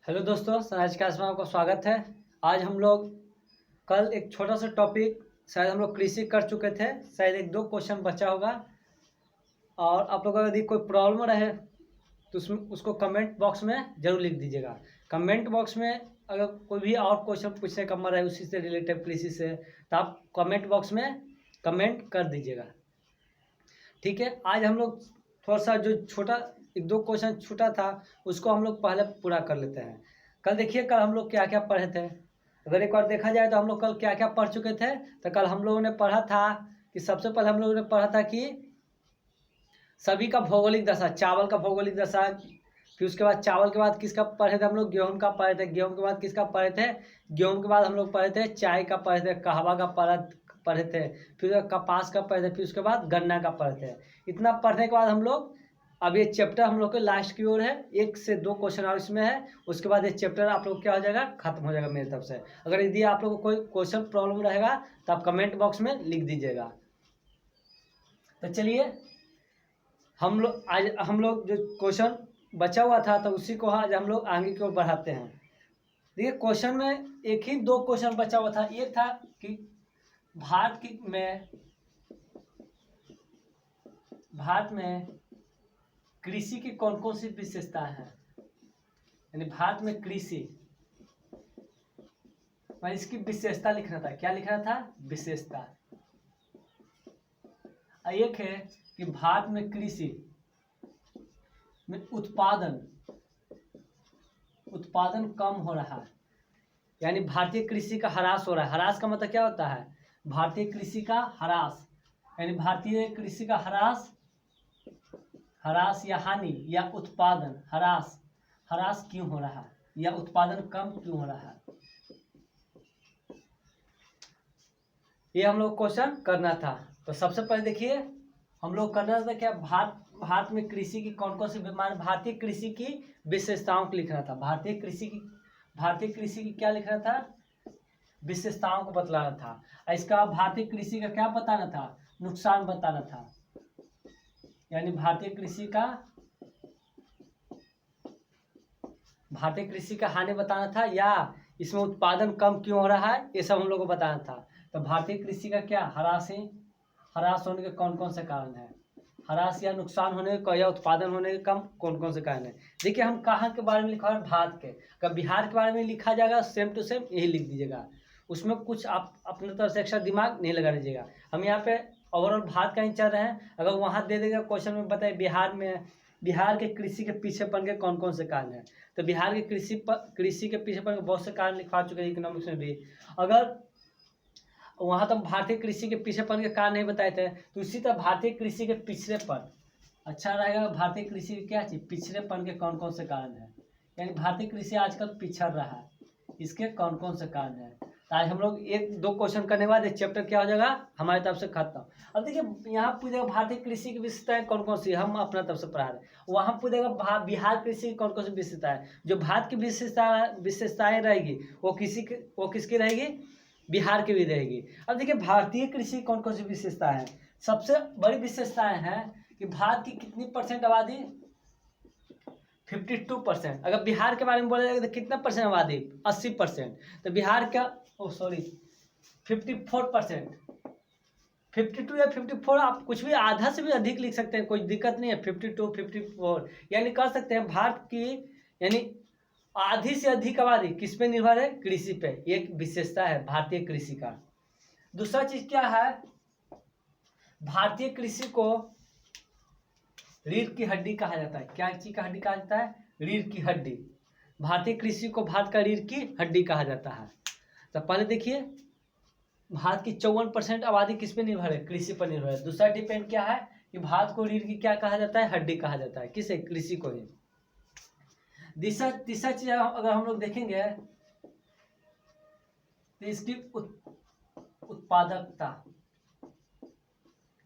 Hello दोस्तों, आज class में आपका स्वागत है। आज हम लोग कल एक छोटा सा टॉपिक शायद हम लोग कृषि कर चुके थे, शायद एक दो क्वेश्चन बचा होगा। और आप लोगों को यदि कोई प्रॉब्लम रहे तो उसमें उसको कमेंट बॉक्स में ज़रूर लिख दीजिएगा। कमेंट बॉक्स में अगर कोई भी और क्वेश्चन पूछने का मन है उसी से रिलेटेड कृषि से, तो आप कमेंट बॉक्स में कमेंट कर दीजिएगा। ठीक है, आज हम लोग थोड़ा सा जो छोटा एक दो क्वेश्चन छूटा था उसको हम लोग पहले पूरा कर लेते हैं। कल देखिए, कल हम लोग क्या क्या पढ़े थे। अगर एक बार देखा जाए तो हम लोग कल क्या क्या पढ़ चुके थे। तो कल हम लोगों ने पढ़ा था कि सबसे पहले हम लोगों ने पढ़ा था कि सभी का भौगोलिक दशा, चावल का भौगोलिक दशा। फिर उसके बाद चावल के बाद किसका पढ़े थे हम लोग, गेहूं का पढ़े थे। गेहूं के बाद किसका पढ़े थे, गेहूं के बाद हम लोग पढ़े थे चाय का पढ़े थे, कहवा का पढ़े थे, फिर कपास का पढ़े थे, फिर उसके बाद गन्ना का पढ़े थे। इतना पढ़ने के बाद हम लोग अब ये चैप्टर हम लोग के लास्ट की ओर है। एक से दो क्वेश्चन और इसमें है, उसके बाद ये चैप्टर आप लोग क्या हो जाएगा, खत्म हो जाएगा मेरी तरफ से। अगर यदि आप लोग को कोई क्वेश्चन प्रॉब्लम रहेगा तो आप कमेंट बॉक्स में लिख दीजिएगा। तो चलिए आज हम लोग जो क्वेश्चन बचा हुआ था तो उसी को आज हम लोग आगे की ओर बढ़ाते हैं। देखिए, क्वेश्चन में एक ही दो क्वेश्चन बचा हुआ था। एक था कि भारत में कृषि की कौन कौन सी विशेषताएं हैं। यानी भारत में कृषि, मैं इसकी विशेषता लिखना था। क्या लिखना था, विशेषता। एक है कि भारत में कृषि में उत्पादन कम हो रहा है। यानी भारतीय कृषि का ह्रास हो रहा है। ह्रास का मतलब क्या होता है, भारतीय कृषि का ह्रास। यानी भारतीय कृषि का ह्रास या हानि या उत्पादन ह्रास क्यों हो रहा है या उत्पादन कम क्यों हो रहा है, ये हम लोग क्वेश्चन करना था। तो सबसे पहले देखिए, हम लोग करना था क्या, भारत में कृषि की कौन कौन सी भारतीय कृषि की विशेषताओं को लिखना था। भारतीय कृषि की क्या लिखना था, विशेषताओं को बतलाना था। इसका भारतीय कृषि का क्या बताना था, नुकसान बताना था। यानी भारतीय कृषि का हानि बताना था, या इसमें उत्पादन कम क्यों हो रहा है, ये सब हम लोग को बताना था। तो भारतीय कृषि का क्या ह्रास होने के कौन कौन से कारण है, ह्रास या नुकसान होने के या उत्पादन होने के कम कौन कौन से कारण है। देखिए, हम कहाँ के बारे में लिखा है, भारत के। अगर बिहार के बारे में लिखा जाएगा सेम टू सेम यही लिख दीजिएगा। उसमें कुछ आप अपने तरफ से एक्स्ट्रा दिमाग नहीं लगा दीजिएगा। हम यहाँ पे ओवरऑल भारत का ही चल रहे हैं। अगर वहाँ दे देगा क्वेश्चन में बताए बिहार के कृषि के पीछेपन के कौन कौन से कारण हैं, तो बिहार के कृषि के पीछेपन के बहुत से कारण लिखवा चुके हैं इकोनॉमिक्स में भी। अगर वहाँ तो भारतीय कृषि के पीछेपन के कारण नहीं बताए थे, तो इसी तरह भारतीय कृषि के पिछड़ेपन अच्छा रहेगा। भारतीय कृषि के क्या चीज, पिछड़ेपन के कौन कौन से कारण है, यानी भारतीय कृषि आजकल पिछड़ रहा है, इसके कौन कौन से कारण है। तो आज हम लोग एक दो क्वेश्चन करने के बाद एक चैप्टर क्या हो जाएगा हमारी तरफ से खत्म। अब देखिए, यहाँ पूछेगा भारतीय कृषि की विशेषताएं कौन कौन सी, हम अपना तरफ से पढ़ा रहे हैं। वहाँ पूछेगा बिहार कृषि की कौन कौन सी विशेषताएं। जो भारत की विशेषताएं रहेगी वो किसकी रहेगी, बिहार की भी रहेगी। अब देखिए, भारतीय कृषि कौन कौन सी विशेषता है। सबसे बड़ी विशेषताएं हैं कि भारत की कितनी परसेंट आबादी, 52%। अगर बिहार के बारे में बोला जाएगा तो कितना परसेंट आबादी, 80%। तो बिहार का 54%, 52 या 54, आप कुछ भी आधा से भी अधिक लिख सकते हैं, कोई दिक्कत नहीं है। 52 54 यानी कह सकते हैं भारत की यानी आधी से अधिक आबादी किस पे निर्भर है, कृषि पे। एक विशेषता है भारतीय कृषि का। दूसरा चीज क्या है, भारतीय कृषि को रीढ़ की हड्डी कहा जाता है। क्या चीज का हड्डी कहा जाता है, रीढ़ की हड्डी। भारतीय कृषि को भारत का रीढ़ की हड्डी कहा जाता है। तो पहले देखिए, भारत की 54% आबादी किस पे निर्भर है, कृषि पर निर्भर है। दूसरा डिपेंड क्या है कि भारत को रीढ़ की क्या कहा जाता है, हड्डी कहा जाता है। किसे, कृषि को ही। तीसरा चीज अगर हम लोग देखेंगे तो इसकी उत्पादकता,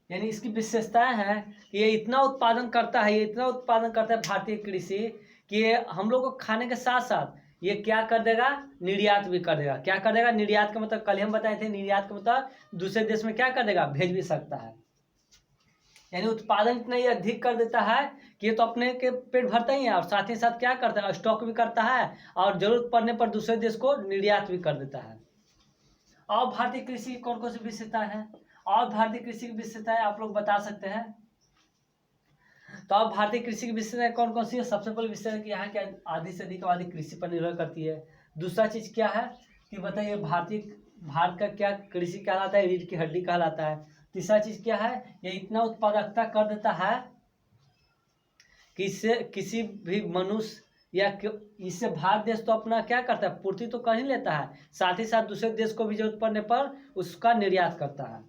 यानी इसकी विशेषताएं हैं कि ये इतना उत्पादन करता है भारतीय कृषि कि ये हम लोग को खाने के साथ साथ ये क्या कर देगा, निर्यात भी कर देगा। क्या कर देगा, निर्यात का मतलब कल हम बताए थे, निर्यात का मतलब दूसरे देश में क्या कर देगा, भेज भी सकता है। यानी उत्पादन इतना ही अधिक कर देता है कि ये तो अपने के पेट भरता ही है और साथ ही साथ क्या करता है, स्टॉक भी करता है और जरूरत पड़ने पर दूसरे देश को निर्यात भी कर देता है। और भारतीय कृषि की कौन कौन सी विशेषताएं हैं, और भारतीय कृषि की विशेषताएं आप लोग बता सकते हैं। तो अब भारतीय कृषि की विशेषताएं कौन कौन सी है। सबसे पहले विशेषता कि यहाँ क्या आधी से अधिक आबादी कृषि पर निर्भर करती है। दूसरा चीज क्या है कि बताइए भारत का क्या कृषि कहलाता है, रीढ़ की हड्डी कहलाता है। तीसरा चीज क्या है, ये इतना उत्पादकता कर देता है कि इससे किसी भी मनुष्य या इससे भारत देश तो अपना क्या करता है, पूर्ति तो कर ही लेता है, साथ ही साथ दूसरे देश को भी जरूरत पड़ने पर उसका निर्यात करता है।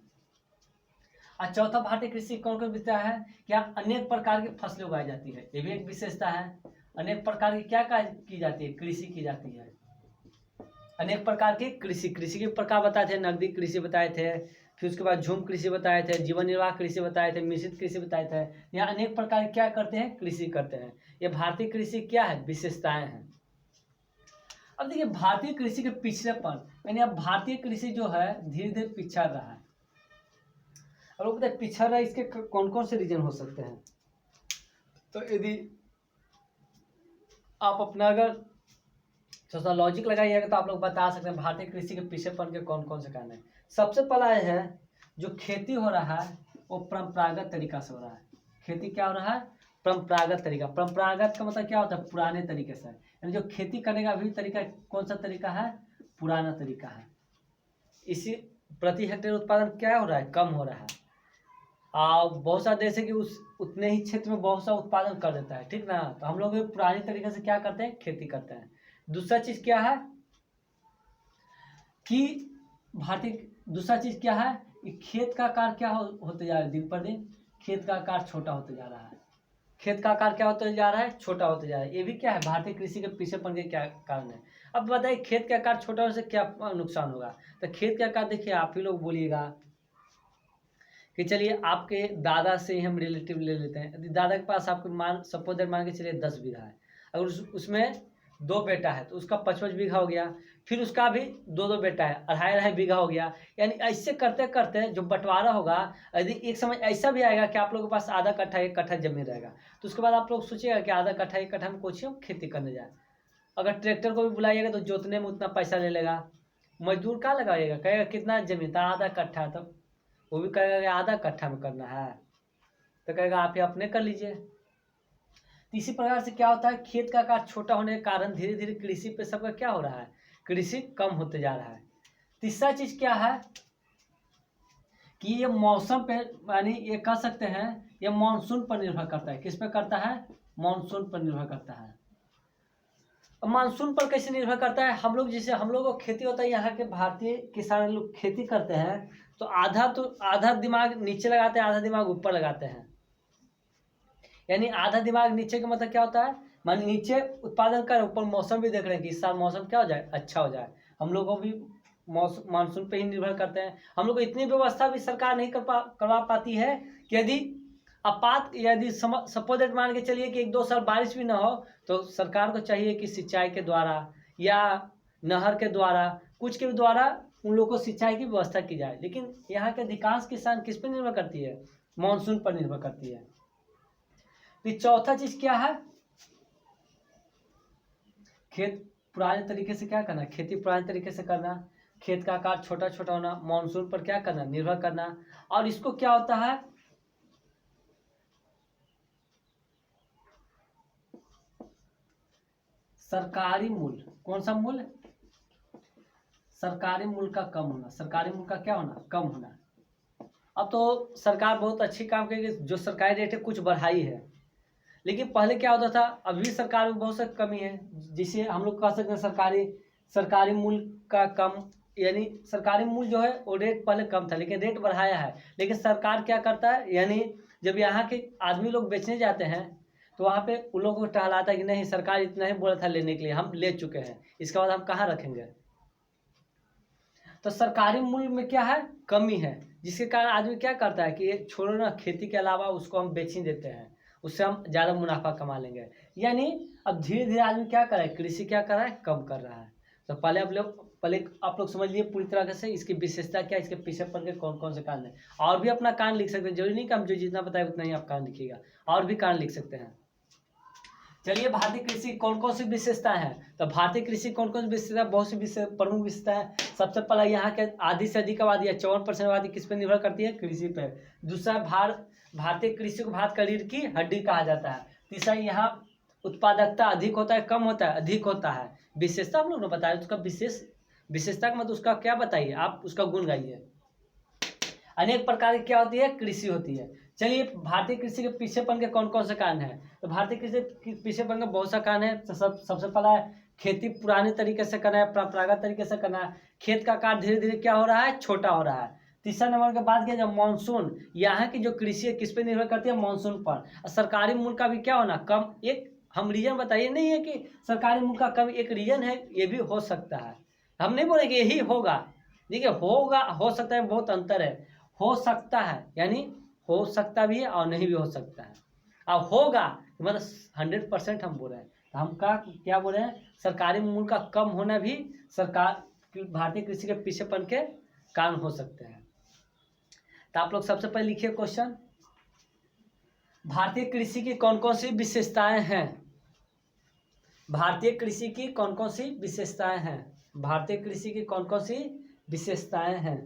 और चौथा भारतीय कृषि कौन कौन विशेषता है, क्या अनेक प्रकार की फसलें उगाई जाती है, ये भी एक विशेषता है। अनेक प्रकार की क्या की जाती है, कृषि की जाती है। अनेक प्रकार की कृषि के प्रकार बताए थे, नगदी कृषि बताए थे, फिर उसके बाद झूम कृषि बताए थे, जीवन निर्वाह कृषि बताए थे, मिश्रित कृषि बताए थे। यहाँ अनेक प्रकार क्या करते हैं, कृषि करते हैं। ये भारतीय कृषि क्या है, विशेषताएं हैं। अब देखिए भारतीय कृषि के पिछड़ेपन, यानी अब भारतीय कृषि जो है धीरे धीरे पिछड़ रहा है। और वो बताए पिछड़ रहा है, इसके कौन कौन से रीजन हो सकते हैं। तो यदि आप अपना अगर थोड़ा लॉजिक लगाइएगा तो आप लोग बता सकते हैं भारतीय कृषि के पिछड़ेपन के कौन कौन से कारण हैं। सबसे पहला है जो खेती हो रहा है वो परंपरागत तरीका से हो रहा है। खेती क्या हो रहा है, परंपरागत तरीका। परंपरागत का मतलब क्या होता है, पुराने तरीके से, यानी जो खेती करने का भी तरीका कौन सा तरीका है, पुराना तरीका है। इसी प्रति हेक्टेयर उत्पादन क्या हो रहा है, कम हो रहा है। और बहुत सारे देश है कि उस उतने ही क्षेत्र में बहुत सा उत्पादन कर देता है, ठीक ना। तो हम लोग पुराने तरीके से क्या करते हैं, खेती करते हैं। दूसरा चीज क्या है कि दूसरा चीज क्या है कि खेत का आकार क्या होते जा रहा है, दिन पर दिन खेत का आकार छोटा होते जा रहा है। खेत का आकार क्या होते जा रहा है, छोटा होते जा रहा है। ये भी क्या है, भारतीय कृषि के पीछेपन के क्या कारण है। अब बताइए खेत का आकार छोटा होने से क्या नुकसान होगा। तो खेत का आकार देखिए, आप ही लोग बोलिएगा कि चलिए आपके दादा से ही हम रिलेटिव ले लेते हैं। यदि दादा के पास आपके सपोज मान के चलिए 10 बीघा है, अगर उसमें 2 बेटा है तो उसका 55 बीघा हो गया। फिर उसका भी 2 बेटा है, 2.5 बीघा हो गया। यानी ऐसे करते करते जो बंटवारा होगा, यदि एक समय ऐसा भी आएगा कि आप लोगों के पास आधा कट्ठा 1 कट्ठा जमीन रहेगा, तो उसके बाद आप लोग सोचिएगा कि आधा कट्ठा 1 कट्ठा में कुछ खेती करने जाए। अगर ट्रैक्टर को भी बुलाइएगा तो जोतने में उतना पैसा ले लेगा, मजदूर कहाँ लगाइएगा, कहेगा कितना जमीन था, आधा कट्ठा, तो वो भी कहेगा कि आधा कट्ठा में करना है, तो कहेगा आप ही अपने कर लीजिए। तो इसी प्रकार से क्या होता है, खेत का आकार छोटा होने के कारण धीरे धीरे कृषि पे सबका क्या हो रहा है, कृषि कम होते जा रहा है। तीसरा चीज क्या है कि ये मौसम पे, यानी ये कह सकते हैं ये मानसून पर निर्भर करता है। किस पे करता है, मानसून पर निर्भर करता है। अब मानसून पर कैसे निर्भर करता है, हम लोग जैसे हम लोग को खेती होता है, यहाँ के भारतीय किसान लोग खेती करते हैं तो आधा दिमाग नीचे लगाते हैं, आधा दिमाग ऊपर लगाते हैं। यानी आधा दिमाग नीचे का मतलब क्या होता है, मान नीचे उत्पादन कर, ऊपर मौसम भी देख रहे हैं कि इस साल मौसम क्या हो जाए, अच्छा हो जाए। हम लोग को भी मानसून पे ही निर्भर करते हैं। हम लोग को इतनी व्यवस्था भी सरकार नहीं करवा पाती है कि यदि सपोज मान के चलिए कि 1-2 साल बारिश भी ना हो तो सरकार को चाहिए कि सिंचाई के द्वारा या नहर के द्वारा कुछ के द्वारा उन लोगों को सिंचाई की व्यवस्था की जाए। लेकिन यहाँ के अधिकांश किसान किस पे निर्भर करती है, मानसून पर निर्भर करती है। फिर चौथा चीज क्या है, खेत पुराने तरीके से क्या करना, खेती पुराने तरीके से करना, खेत का आकार छोटा छोटा होना, मानसून पर क्या करना, निर्भर करना। और इसको क्या होता है, सरकारी मूल्य, कौन सा मूल्य, सरकारी मूल्य का कम होना। सरकारी मूल्य का क्या होना, कम होना। अब तो सरकार बहुत अच्छी काम करेगी, जो सरकारी रेट है कुछ बढ़ाई है, लेकिन पहले क्या होता था, अभी सरकार में बहुत सा कमी है, जिसे हम लोग कह सकते हैं सरकारी मूल्य का कम। यानी सरकारी मूल्य जो है वो रेट पहले कम था, लेकिन रेट बढ़ाया है। लेकिन सरकार क्या करता है, यानी जब यहाँ के आदमी लोग बेचने जाते हैं तो वहाँ पे उन लोगों को टहलाता है कि नहीं सरकार इतना ही बोला था लेने के लिए, हम ले चुके हैं, इसके बाद हम कहाँ रखेंगे। तो सरकारी मूल्य में क्या है, कमी है, जिसके कारण आदमी क्या करता है कि छोड़ो ना, खेती के अलावा उसको हम बेच ही देते हैं, उससे हम ज़्यादा मुनाफा कमा लेंगे। यानी अब धीरे धीरे आदमी क्या कर रहा है, कृषि क्या कर रहा है, कम कर रहा है। तो पहले पहले आप लोग समझ लिए पूरी तरह से इसकी विशेषता क्या, इसके पीछे पड़ के कौन कौन से कारण है। और भी अपना कारण लिख सकते हैं, जरूरी नहीं कि हम जो जितना बताए उतना ही आप कारण लिखिएगा, और भी कारण लिख सकते हैं। चलिए, भारतीय कृषि कौन कौन सी विशेषता है, तो भारतीय कृषि कौन कौन सी विशेषता, बहुत सी प्रमुख विशेषता है। सबसे पहला यहाँ के आधी से अधिक आबादी है, 54% आबादी किस पे निर्भर करती है, कृषि पे। दूसरा, भारतीय कृषि को भारत का रीढ़ की हड्डी कहा जाता है। तीसरा, यहाँ उत्पादकता अधिक होता है, कम होता है, अधिक होता है। विशेषता हम लोग ने बताया, उसका विशेषता का मतलब उसका क्या बताइए, आप उसका गुण गाइए। अनेक प्रकार की क्या होती है, कृषि होती है। चलिए, भारतीय कृषि के पीछेपन के कौन कौन से कारण है, तो भारतीय कृषि के पीछेपन के बहुत सा कारण है। तो सबसे पहला है खेती पुराने तरीके से करना है, परंपरागत तरीके से करना है। खेत का आकार धीरे धीरे क्या हो रहा है, छोटा हो रहा है। तीसरा नंबर के बाद क्या, जब मानसून, यहाँ की जो कृषि है किस पे निर्भर करती है, मानसून पर। सरकारी मूल्य का भी क्या होना, कम। एक हम रीजन बताइए, नहीं है कि सरकारी मूल्य का कम, एक रीजन है, ये भी हो सकता है। हम नहीं बोले कि यही होगा, देखिए होगा, हो सकता है, बहुत अंतर है। हो सकता है यानी हो सकता भी है और नहीं भी हो सकता है। अब होगा मतलब 100% हम बोल रहे हैं, तो हम क्या बोल रहे हैं, सरकारी मूल्य का कम होना भी भारतीय कृषि के पीछेपन के कारण हो सकते हैं। तो आप लोग सबसे पहले लिखिए क्वेश्चन, भारतीय कृषि की कौन कौन सी विशेषताएं हैं। भारतीय कृषि की कौन कौन सी विशेषताएं हैं, भारतीय कृषि की कौन कौन सी विशेषताएं हैं,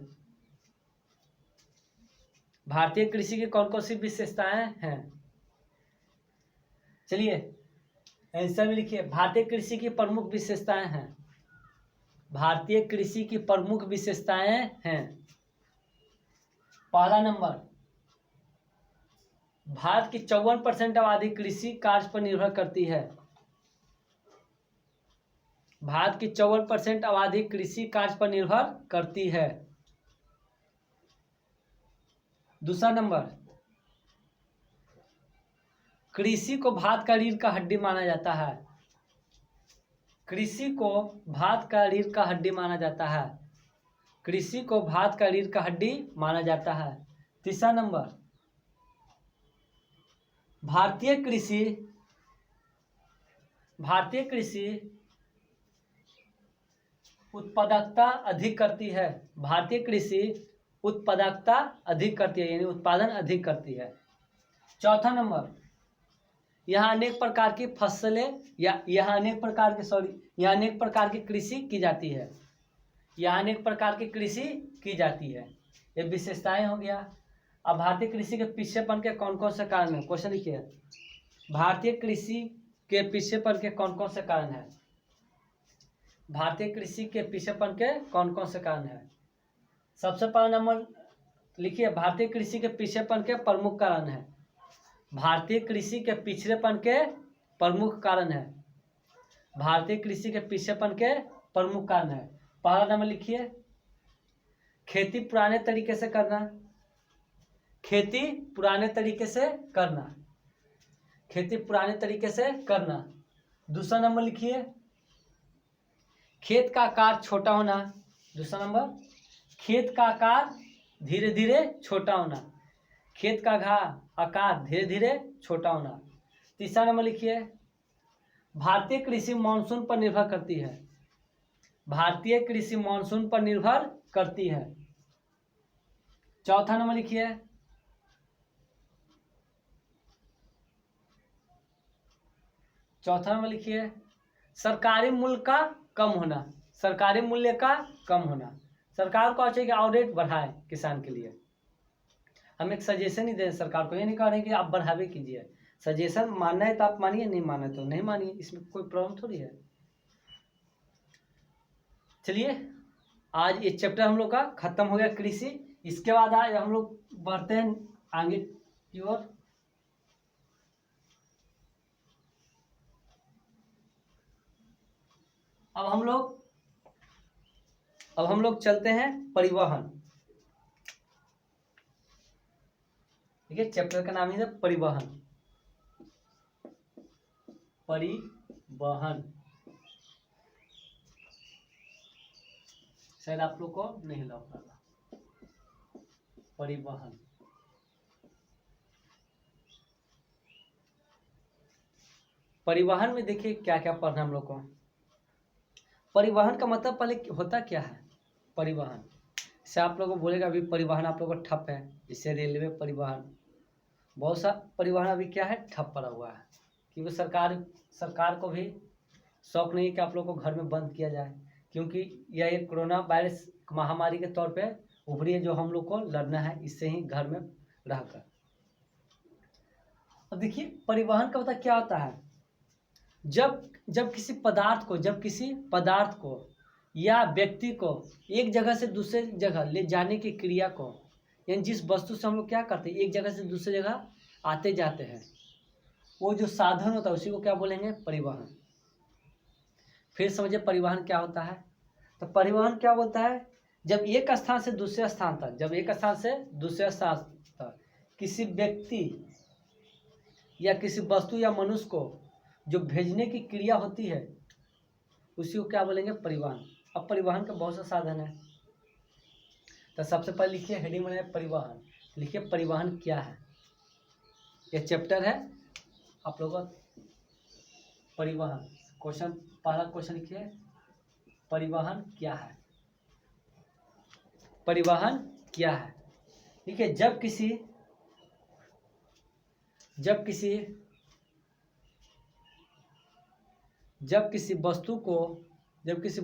भारतीय कृषि की कौन कौन सी विशेषताएं हैं। चलिए आंसर में लिखिए, भारतीय कृषि की प्रमुख विशेषताएं हैं, भारतीय कृषि की प्रमुख विशेषताएं हैं। पहला नंबर, भारत की 54% आबादी कृषि कार्य पर निर्भर करती है, भारत की 54% आबादी कृषि कार्य पर निर्भर करती है। दूसरा नंबर, कृषि को भारत का रीढ़ का हड्डी माना जाता है, कृषि को भारत का रीढ़ का हड्डी माना जाता है, कृषि को भारत का रीढ़ का हड्डी माना जाता है। तीसरा नंबर, भारतीय कृषि उत्पादकता अधिक करती है, भारतीय कृषि उत्पादकता अधिक करती है यानी उत्पादन अधिक करती है। चौथा नंबर, यहाँ अनेक प्रकार की फसलें यहाँ अनेक प्रकार की कृषि की जाती है, यहाँ अनेक प्रकार की कृषि की जाती है। ये विशेषताएं हो गया। अब भारतीय कृषि के पीछेपन के कौन कौन से कारण है, क्वेश्चन लिखिए, भारतीय कृषि के पीछेपन के कौन कौन से कारण है, भारतीय कृषि के पीछेपन के कौन कौन से कारण है। सबसे पहला नंबर लिखिए, भारतीय कृषि के पीछेपन के प्रमुख कारण है, भारतीय कृषि के पिछड़ेपन के प्रमुख कारण है, भारतीय कृषि के पीछेपन के प्रमुख कारण है। पहला नंबर लिखिए, खेती पुराने तरीके से करना, खेती पुराने तरीके से करना, खेती पुराने तरीके से करना। दूसरा नंबर लिखिए, खेत का आकार छोटा होना, दूसरा नंबर, खेत का आकार धीरे धीरे छोटा होना, खेत का आकार धीरे धीरे छोटा होना। तीसरा नंबर लिखिए, भारतीय कृषि मानसून पर निर्भर करती है, भारतीय कृषि मानसून पर निर्भर करती है। चौथा नंबर लिखिए, सरकारी मूल्य का कम होना, सरकारी मूल्य का कम होना। सरकार को चाहिए कि और रेट बढ़ाए किसान के लिए। हम एक सजेशन ही दें सरकार को, ये नहीं कह रहे कि आप बढ़ावे कीजिए, सजेशन मानना है तो आप मानिए, नहीं मानना है तो नहीं मानिए, इसमें कोई प्रॉब्लम थोड़ी है। चलिए, आज ये चैप्टर हम लोग का खत्म हो गया कृषि। इसके बाद आज हम लोग बढ़ते हैं आगे की ओर। अब हम लोग चलते हैं परिवहन। ठीक है, चैप्टर का नाम है परिवहन। शायद आप लोग को नहीं लग रहा, परिवहन। परिवहन में देखिए क्या क्या पढ़ना हम लोग को। परिवहन का मतलब पहले होता क्या है? परिवहन से आप लोगों को बोलेगा अभी परिवहन आप लोगों को ठप है, इससे रेलवे परिवहन, बहुत सा परिवहन अभी क्या है, ठप पड़ा हुआ है, क्योंकि सरकार को भी शौक नहीं कि आप लोग को घर में बंद किया जाए, क्योंकि यह एक कोरोना वायरस महामारी के तौर पे उभरी है जो हम लोग को लड़ना है इससे ही घर में रहकर। अब देखिए परिवहन का मतलब क्या होता है, जब जब किसी पदार्थ को या व्यक्ति को एक जगह से दूसरे जगह ले जाने की क्रिया को, यानी जिस वस्तु से हम लोग क्या करते हैं एक जगह से दूसरे जगह आते जाते हैं, वो जो साधन होता है उसी को क्या बोलेंगे, परिवहन। फिर समझिए परिवहन क्या होता है। तो परिवहन क्या बोलता है, जब एक स्थान से दूसरे स्थान तक किसी व्यक्ति या किसी वस्तु या मनुष्य को जो भेजने की क्रिया होती है उसी को क्या बोलेंगे, परिवहन। अब परिवहन का बहुत सा साधन है, तो सबसे पहले लिखिए हेडिंग बनाए परिवहन, लिखिए परिवहन क्या है, यह चैप्टर है आप लोगों का परिवहन। क्वेश्चन, पहला क्वेश्चन लिखिए परिवहन क्या है। परिवहन क्या है, देखिए जब किसी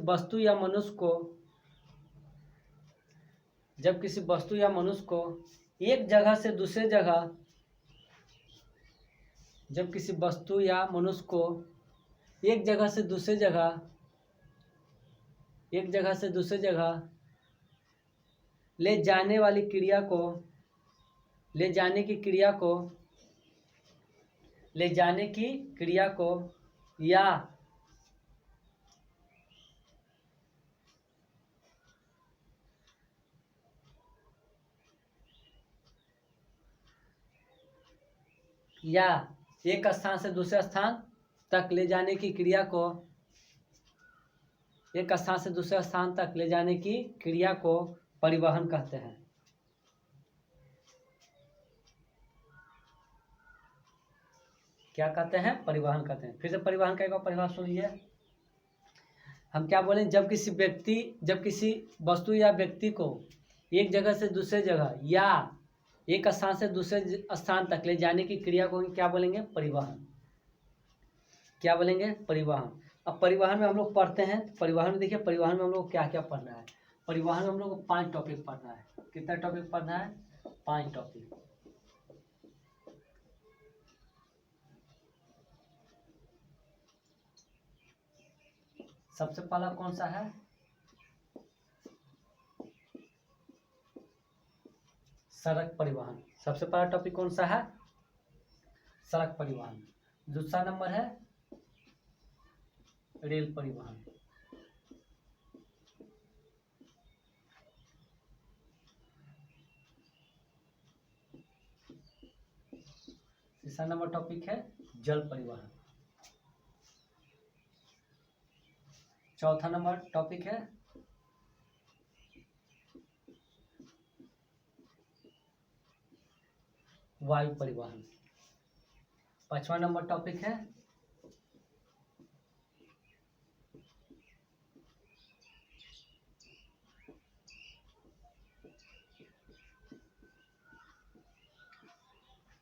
वस्तु या मनुष्य को एक जगह से दूसरे जगह, जब किसी वस्तु या मनुष्य को एक जगह से दूसरे जगह ले जाने की क्रिया को या एक स्थान से दूसरे स्थान तक ले जाने की क्रिया को परिवहन कहते हैं। क्या कहते हैं, परिवहन कहते हैं। फिर से परिवहन का एक और परिभाषा सुनिए, हम क्या बोलें, जब किसी वस्तु या व्यक्ति को एक जगह से दूसरे जगह या एक स्थान से दूसरे स्थान तक ले जाने की क्रिया को क्या बोलेंगे, परिवहन। क्या बोलेंगे, परिवहन। अब परिवहन में हम लोग पढ़ते हैं, परिवहन में देखिए परिवहन में हम लोग क्या क्या पढ़ना है। परिवहन में हम लोग को 5 टॉपिक पढ़ना है। कितना टॉपिक पढ़ना है, 5 टॉपिक। सबसे पहला कौन सा है, सड़क परिवहन। सबसे पहला टॉपिक कौन सा है, सड़क परिवहन। दूसरा नंबर है रेल परिवहन। तीसरा नंबर टॉपिक है जल परिवहन। चौथा नंबर टॉपिक है वायु परिवहन। 5वां नंबर टॉपिक है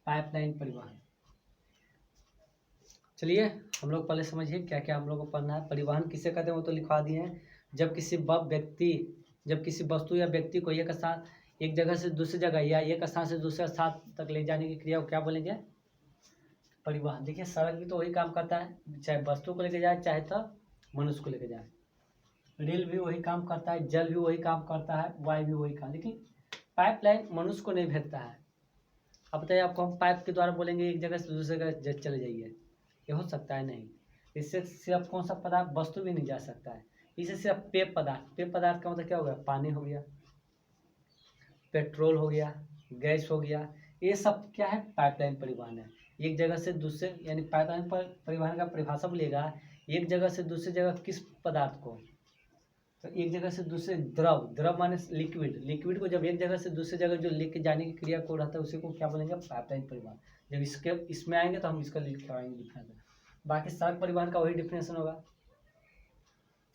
पाइपलाइन परिवहन। चलिए हम लोग पहले समझिए क्या क्या हम लोग को पढ़ना है। परिवहन किसे कहते हैं वो तो लिखवा दिए हैं। जब किसी वस्तु या व्यक्ति को एक जगह से दूसरी जगह या एक स्थान से दूसरे स्थान तक ले जाने की क्रिया को क्या बोलेंगे, परिवहन। देखिए सड़क भी तो वही काम करता है, चाहे वस्तु को लेके जाए चाहे तो मनुष्य को लेके जाए। रेल भी वही काम करता है, जल भी वही काम करता है, वायु भी वही काम। लेकिन पाइपलाइन मनुष्य को नहीं भेजता है। अब बताइए आपको हम पाइप के द्वारा बोलेंगे एक जगह से दूसरे जगह चले जाइए, ये हो सकता है नहीं। इससे सिर्फ कौन सा पदार्थ, वस्तु भी नहीं जा सकता है। इससे सिर्फ पेय पदार्थ का मतलब क्या हो गया, पानी हो गया, पेट्रोल हो गया, गैस हो गया, ये सब क्या है, पाइपलाइन परिवहन है। एक जगह से दूसरे, यानी पाइपलाइन परिवहन का परिभाषा बोलेगा एक जगह से दूसरी जगह किस पदार्थ को, तो एक जगह से दूसरे द्रव माने लिक्विड को जब एक जगह से दूसरी जगह जो लेके जाने की क्रिया को रहता है उसी को क्या बोलेंगे, पाइपलाइन परिवहन। जब इसमें आएंगे तो हम इसका लिख के आएंगे डिफरेंस। बाकी सड़क परिवहन का वही डिफिनेशन होगा।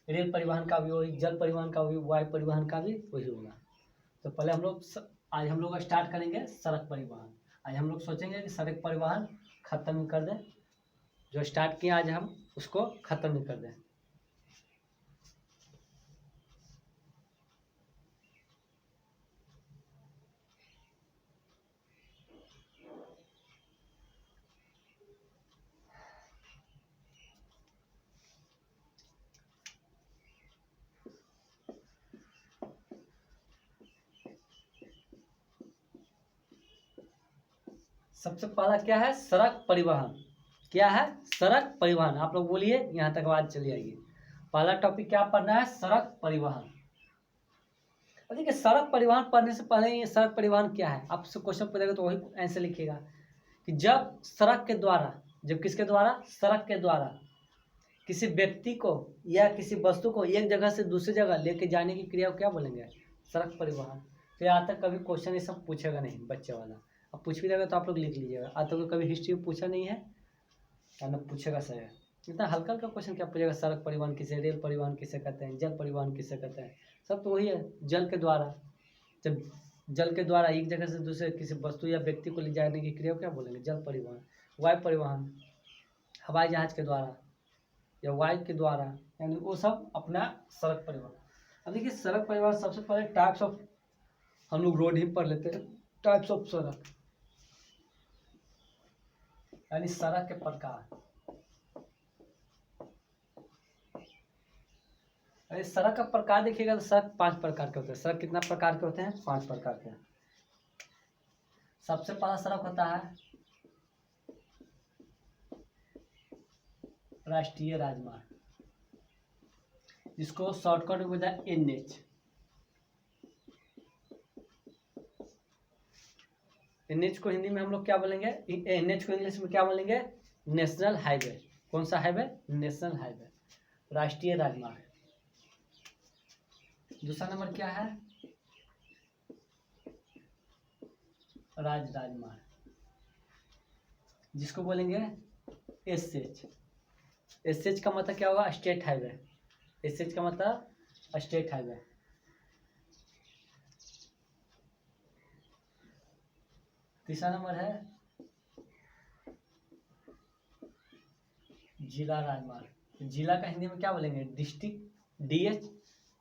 रेल परिवहन का भी वही, जल परिवहन का भी, वायु परिवहन का भी वही होगा। तो पहले हम लोग आज हम लोग स्टार्ट करेंगे सड़क परिवहन। आज हम लोग सोचेंगे कि सड़क परिवहन खत्म कर दें, जो स्टार्ट किया आज हम उसको खत्म कर दें। सबसे पहला क्या है? सड़क परिवहन। क्या है? सड़क परिवहन। आप लोग बोलिए, यहाँ तक बात चली आएगी। पहला टॉपिक क्या पढ़ना है? सड़क परिवहन। देखिए, सड़क परिवहन पढ़ने से पहले ये सड़क परिवहन क्या है आपसे क्वेश्चन पूछेगा तो वही आंसर लिखिएगा कि जब सड़क के द्वारा, जब किसके द्वारा? सड़क के द्वारा किसी व्यक्ति को या किसी वस्तु को एक जगह से दूसरी जगह लेके जाने की क्रिया को क्या बोलेंगे? सड़क परिवहन। तो यहाँ तक कभी क्वेश्चन ये सब पूछेगा नहीं बच्चे वाला। अब पूछ भी देगा तो आप लोग लिख लीजिएगा। आज तक कभी हिस्ट्री में पूछा नहीं है या न पूछेगा सर। इतना हल्का हल्का क्वेश्चन क्या पूछेगा? सड़क परिवहन किसे, रेल परिवहन किसे कहते हैं, जल परिवहन किसे कहते हैं? सब तो वही है, जल के द्वारा। जब जल के द्वारा एक जगह से दूसरे किसी वस्तु या व्यक्ति को ले जाने की क्रिया को क्या बोलेंगे? जल परिवहन। वायु परिवहन हवाई जहाज के द्वारा या वायु के द्वारा, यानी वो सब अपना सड़क परिवहन। अब देखिए, सड़क परिवहन सबसे पहले टाइप्स ऑफ, हम लोग रोड ही पढ़ लेते हैं। टाइप्स ऑफ सड़क यानी सड़क के प्रकार। अरे सड़क का प्रकार देखिएगा तो सड़क 5 प्रकार के होते हैं। सड़क कितना प्रकार के होते हैं? 5 प्रकार के। सबसे पहला सड़क होता है राष्ट्रीय राजमार्ग, जिसको शॉर्टकट में बोलते हैं NH। NH को हिंदी में हम लोग क्या बोलेंगे? NH को इंग्लिश में क्या बोलेंगे? National highway. कौन सा हाईवे? नेशनल हाईवे, राष्ट्रीय राजमार्ग। दूसरा नंबर क्या है? राजमार्ग, जिसको बोलेंगे SH। SH का मतलब क्या होगा? State highway. SH का मतलब स्टेट हाईवे। तीसरा नंबर है जिला राजमार्ग। जिला का हिंदी में क्या बोलेंगे? डिस्ट्रिक्ट, DH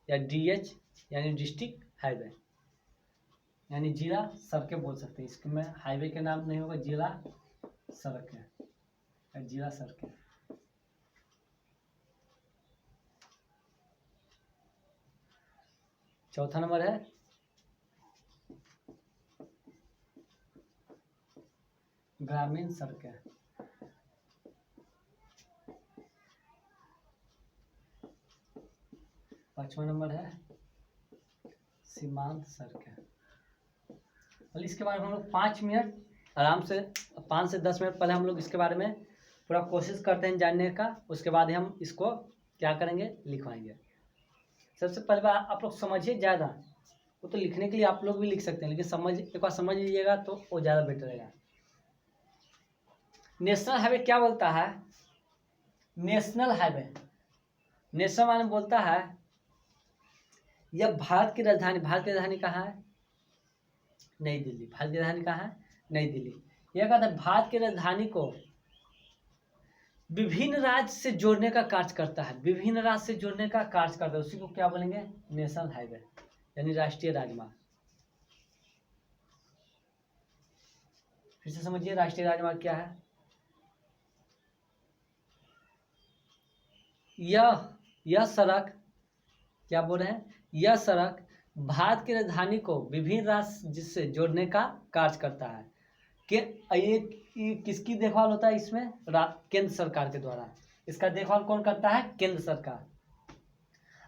या DH यानी डिस्ट्रिक्ट हाईवे, यानी जिला सड़कें बोल सकते हैं। इसके में हाईवे के नाम नहीं होगा, जिला सड़क है या जिला सड़कें। चौथा नंबर है ग्रामीण सड़कें। पांचवा नंबर है सीमांत सड़कें। और इसके बारे में हम लोग 5 मिनट आराम से, 5 से 10 मिनट पहले हम लोग इसके बारे में पूरा कोशिश करते हैं जानने का। उसके बाद हम इसको क्या करेंगे? लिखवाएंगे। सबसे पहले बात आप लोग समझिए ज़्यादा। वो तो लिखने के लिए आप लोग भी लिख सकते हैं, लेकिन एक बार समझ लीजिएगा तो वो ज़्यादा बेटर रहेगा। नेशनल हाईवे क्या बोलता है? नेशनल हाईवे, नेशनल माने बोलता है यह भारत की राजधानी। भारत की राजधानी कहाँ है? नई दिल्ली। भारत की राजधानी कहाँ है? नई दिल्ली। यह कहता है भारत की राजधानी को विभिन्न राज्य से जोड़ने का कार्य करता है। विभिन्न राज्य से जोड़ने का कार्य करता है, उसी को क्या बोलेंगे? नेशनल हाईवे यानी राष्ट्रीय राजमार्ग। फिर से समझिए राष्ट्रीय राजमार्ग क्या है। यह सड़क क्या बोल रहे हैं? यह सड़क भारत की राजधानी को विभिन्न राज्य से जोड़ने का कार्य करता है। ये किसकी देखभाल होता है इसमें? केंद्र सरकार के द्वारा। इसका देखभाल कौन करता है? केंद्र सरकार।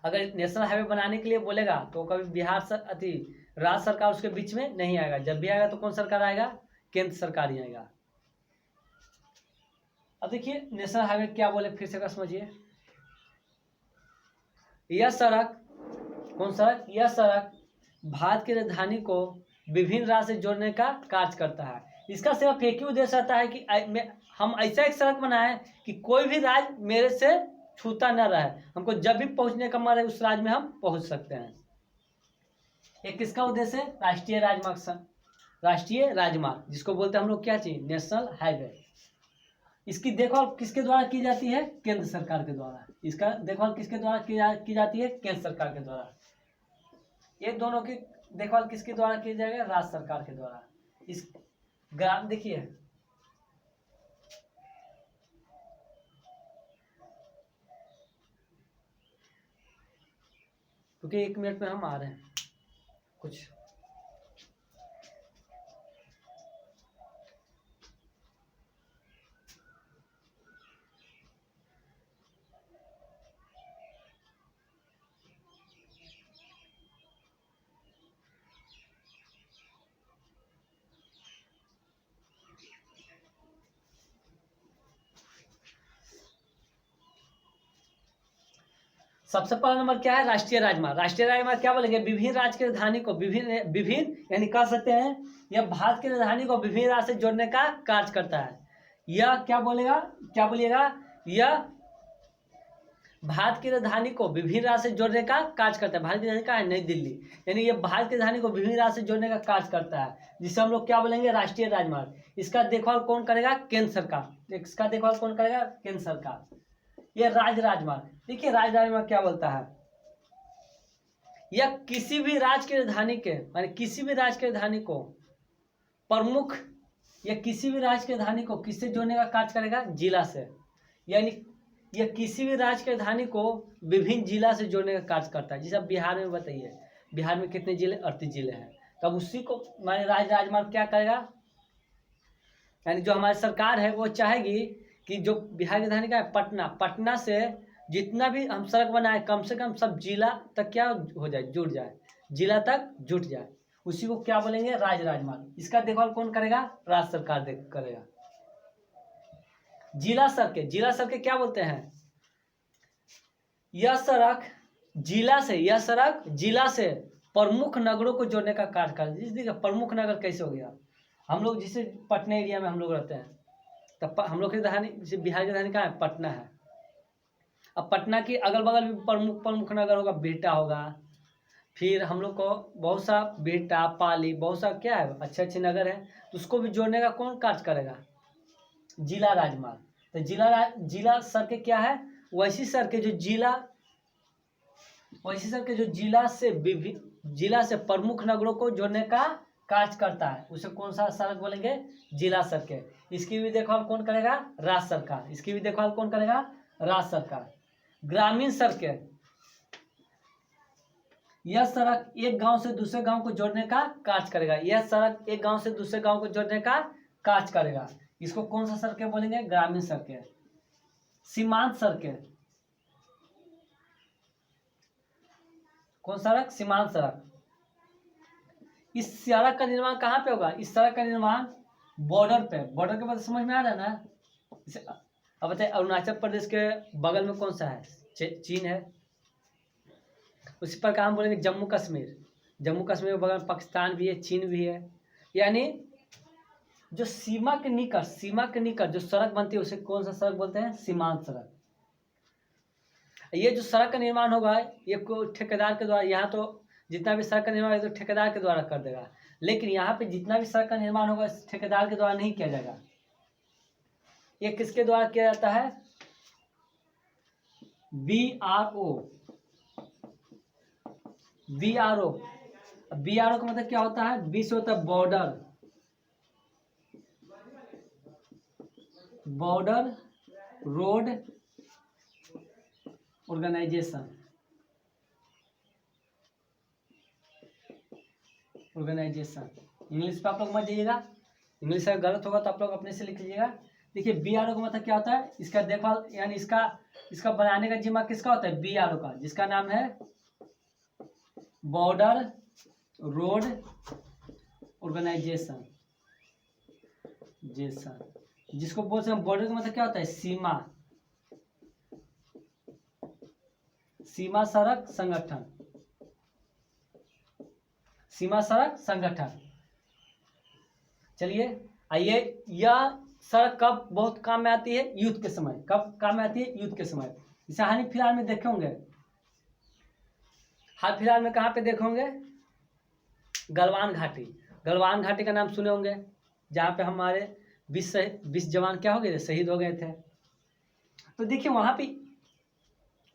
अगर नेशनल हाईवे बनाने के लिए बोलेगा तो कभी राज्य सरकार उसके बीच में नहीं आएगा। जब भी आएगा तो कौन सरकार आएगा? केंद्र सरकार ही आएगा। अब देखिए नेशनल हाईवे क्या बोले, फिर से समझिए। यह सड़क, कौन सड़क? यह सड़क भारत की राजधानी को विभिन्न राज्य से जोड़ने का कार्य करता है। इसका सिर्फ एक ही उद्देश्य रहता है कि हम ऐसा एक सड़क बनाएं कि कोई भी राज्य मेरे से छूता न रहे, हमको जब भी पहुंचने का मन है उस राज्य में हम पहुंच सकते हैं। एक किसका उद्देश्य है? राष्ट्रीय राजमार्ग, राष्ट्रीय राजमार्ग जिसको बोलते हैं हम लोग क्या चाहिए, नेशनल हाईवे। इसकी देखभाल किसके द्वारा की जाती है? केंद्र सरकार के द्वारा। इसका देखभाल किसके द्वारा की जाती है? केंद्र सरकार के द्वारा। ये दोनों की देखभाल किसके द्वारा की जाएगा? राज्य सरकार के द्वारा। इस ग्राफ देखिए, क्योंकि 1 मिनट में हम आ रहे हैं कुछ। सबसे पहला नंबर क्या है? राष्ट्रीय राजमार्ग। राष्ट्रीय राजमार्ग क्या बोलेंगे? विभिन्न राज्य की राजधानी को विभिन्न यानी कह सकते हैं यह भारत की राजधानी को विभिन्न राज्य से जोड़ने का कार्य करता है। यह क्या बोलिएगा? यह भारत की राजधानी को विभिन्न राज्य से जोड़ने का कार्य करता है। भारत की राजधानी का है नई दिल्ली, यानी ये भारत की राजधानी को विभिन्न राज्य से जोड़ने का कार्य करता है, जिसे हम लोग क्या बोलेंगे? राष्ट्रीय राजमार्ग। इसका देखभाल कौन करेगा? केंद्र सरकार। इसका देखभाल कौन करेगा? केंद्र सरकार। यह राज्य राजमार्ग, देखिए राज्य राजमार्ग क्या बोलता है? यह किसी भी राज्य की राजधानी के माने किसी भी राज्य की राजधानी को प्रमुख या किसी भी राज्य की राजधानी को किससे जोड़ने का कार्य करेगा? जिला से। यानी यह किसी भी राज्य की राजधानी को विभिन्न जिला से जोड़ने का कार्य करता है। जैसे अब बिहार में बताइए, बिहार में कितने जिले? 38 जिले हैं। तब उसी को माने राज्य राजमार्ग क्या करेगा? यानी जो हमारी सरकार है वो चाहेगी कि जो बिहार की राजधानी का है पटना से जितना भी हम सड़क बनाए कम से कम सब जिला तक क्या हो जाए? जुड़ जाए, जिला तक जुट जाए। उसी को क्या बोलेंगे? राज्य राजमार्ग। इसका देखभाल कौन करेगा? राज्य सरकार करेगा। जिला सड़कें क्या बोलते हैं? यह सड़क जिला से प्रमुख नगरों को जोड़ने का कार्य करती है। देखिए प्रमुख नगर कैसे हो गया? हम लोग जिसे पटना एरिया में हम लोग रहते हैं, तब हम लोग की राजधानी जैसे बिहार की राजधानी कहाँ है? पटना है। अब पटना की अगल बगल भी प्रमुख नगर होगा, बिहटा होगा, फिर हम लोग को बहुत सा बिहटा, पाली, बहुत सा क्या है अच्छे अच्छे नगर है, तो उसको भी जोड़ने का कौन कार्य करेगा? जिला राजमार्ग। तो जिला सड़कें क्या है? वैसी सड़कें जो जिला से प्रमुख नगरों को जोड़ने का कार्य करता है, उसे कौन सा सड़क बोलेंगे? जिला सड़कें। इसकी भी देखभाल कौन करेगा? राज्य सरकार। इसकी भी देखभाल कौन करेगा? राज्य सरकार। ग्रामीण सड़कें, यह सड़क एक गांव से दूसरे गांव को जोड़ने का कार्य करेगा। यह सड़क एक गांव से दूसरे गांव को जोड़ने का कार्य करेगा। इसको कौन सा सड़कें बोलेंगे? ग्रामीण सड़कें। सीमांत सड़कें, कौन सड़क? सीमांत सड़क। इस सड़क का निर्माण कहाँ पे होगा? इस सड़क का निर्माण बॉर्डर के बाद समझ में आ रहा है ना? जैसे अब बताइए अरुणाचल प्रदेश के बगल में कौन सा है? चीन है। उसी प्रकार हम बोलेंगे जम्मू कश्मीर के बगल में पाकिस्तान भी है, चीन भी है। यानी जो सीमा के निकट जो सड़क बनती है उसे कौन सा सड़क बोलते हैं? सीमांत सड़क। ये जो सड़क का निर्माण होगा ये ठेकेदार के द्वारा, यहाँ तो जितना भी सड़क का निर्माण है तो ठेकेदार के द्वारा कर देगा, लेकिन यहाँ पे जितना भी सड़क का निर्माण होगा ठेकेदार के द्वारा नहीं किया जाएगा। ये किसके द्वारा किया जाता है? BRO का मतलब क्या होता है? बी से होता है बॉर्डर रोड ऑर्गेनाइजेशन। इंग्लिश पे आप लोग मत जाइएगा, इंग्लिश अगर गलत होगा तो आप लोग अपने से लिख लीजिएगा। देखिए BRO का मतलब क्या होता है? इसका देखभाल यानी इसका बनाने का जिम्मा किसका होता है? BRO का, जिसका नाम है बॉर्डर रोड ऑर्गेनाइजेशन, जिसको बोलते हैं बॉर्डर का मतलब क्या होता है? सीमा सड़क संगठन। चलिए आइए, यह सड़क कब बहुत काम में आती है? युद्ध के समय। कब काम में आती है? युद्ध के समय। इसे हाल ही फिलहाल में देखे होंगे, हाल फिलहाल में कहाँ पे देखे होंगे, गलवान घाटी। गलवान घाटी का नाम सुने होंगे, जहाँ पे हमारे 20 जवान क्या हो गए थे, शहीद हो गए थे। तो देखिए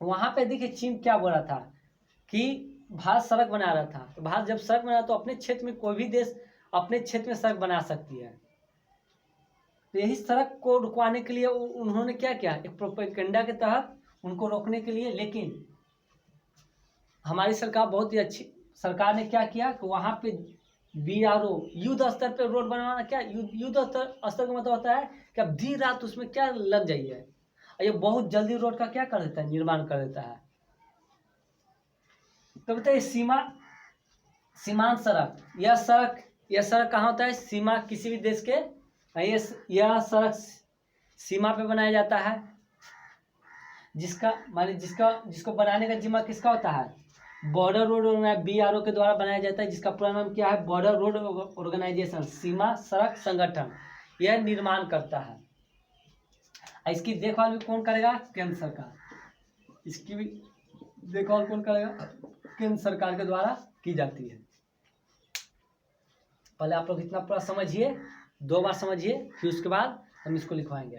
वहाँ पे देखिए चीन क्या बोल रहा था कि भारत सड़क बना रहा था। तो भारत जब सड़क बना तो अपने क्षेत्र में कोई भी देश अपने क्षेत्र में सड़क बना सकती है। तो यही सड़क को रुकवाने के लिए उन्होंने क्या किया, एक प्रोपेगेंडा के तहत उनको रोकने के लिए। लेकिन हमारी सरकार बहुत ही अच्छी सरकार ने क्या किया कि वहाँ पे BRO युद्ध स्तर पे रोड बनवाना, क्या युद्ध स्तर का मतलब होता है कि अब दिन रात उसमें क्या लग जाइए, ये बहुत जल्दी रोड का क्या कर देता है, निर्माण कर देता है। तो बताइए सीमांत सड़क, यह सड़क कहाँ होता है, सीमा किसी भी देश के, यह सड़क सीमा पे बनाया जाता है, जिसको बनाने का जिम्मा किसका होता है, बॉर्डर रोड BRO के द्वारा बनाया जाता है, जिसका पूरा नाम क्या है, बॉर्डर रोड ऑर्गेनाइजेशन, सीमा सड़क संगठन, यह निर्माण करता है। इसकी देखभाल भी कौन करेगा, केंद्र सरकार। इसकी भी देखभाल कौन करेगा, केंद्र सरकार के द्वारा की जाती है। पहले आप लोग इतना पूरा समझिए, 2 बार समझिए, फिर उसके बाद हम इसको लिखवाएंगे।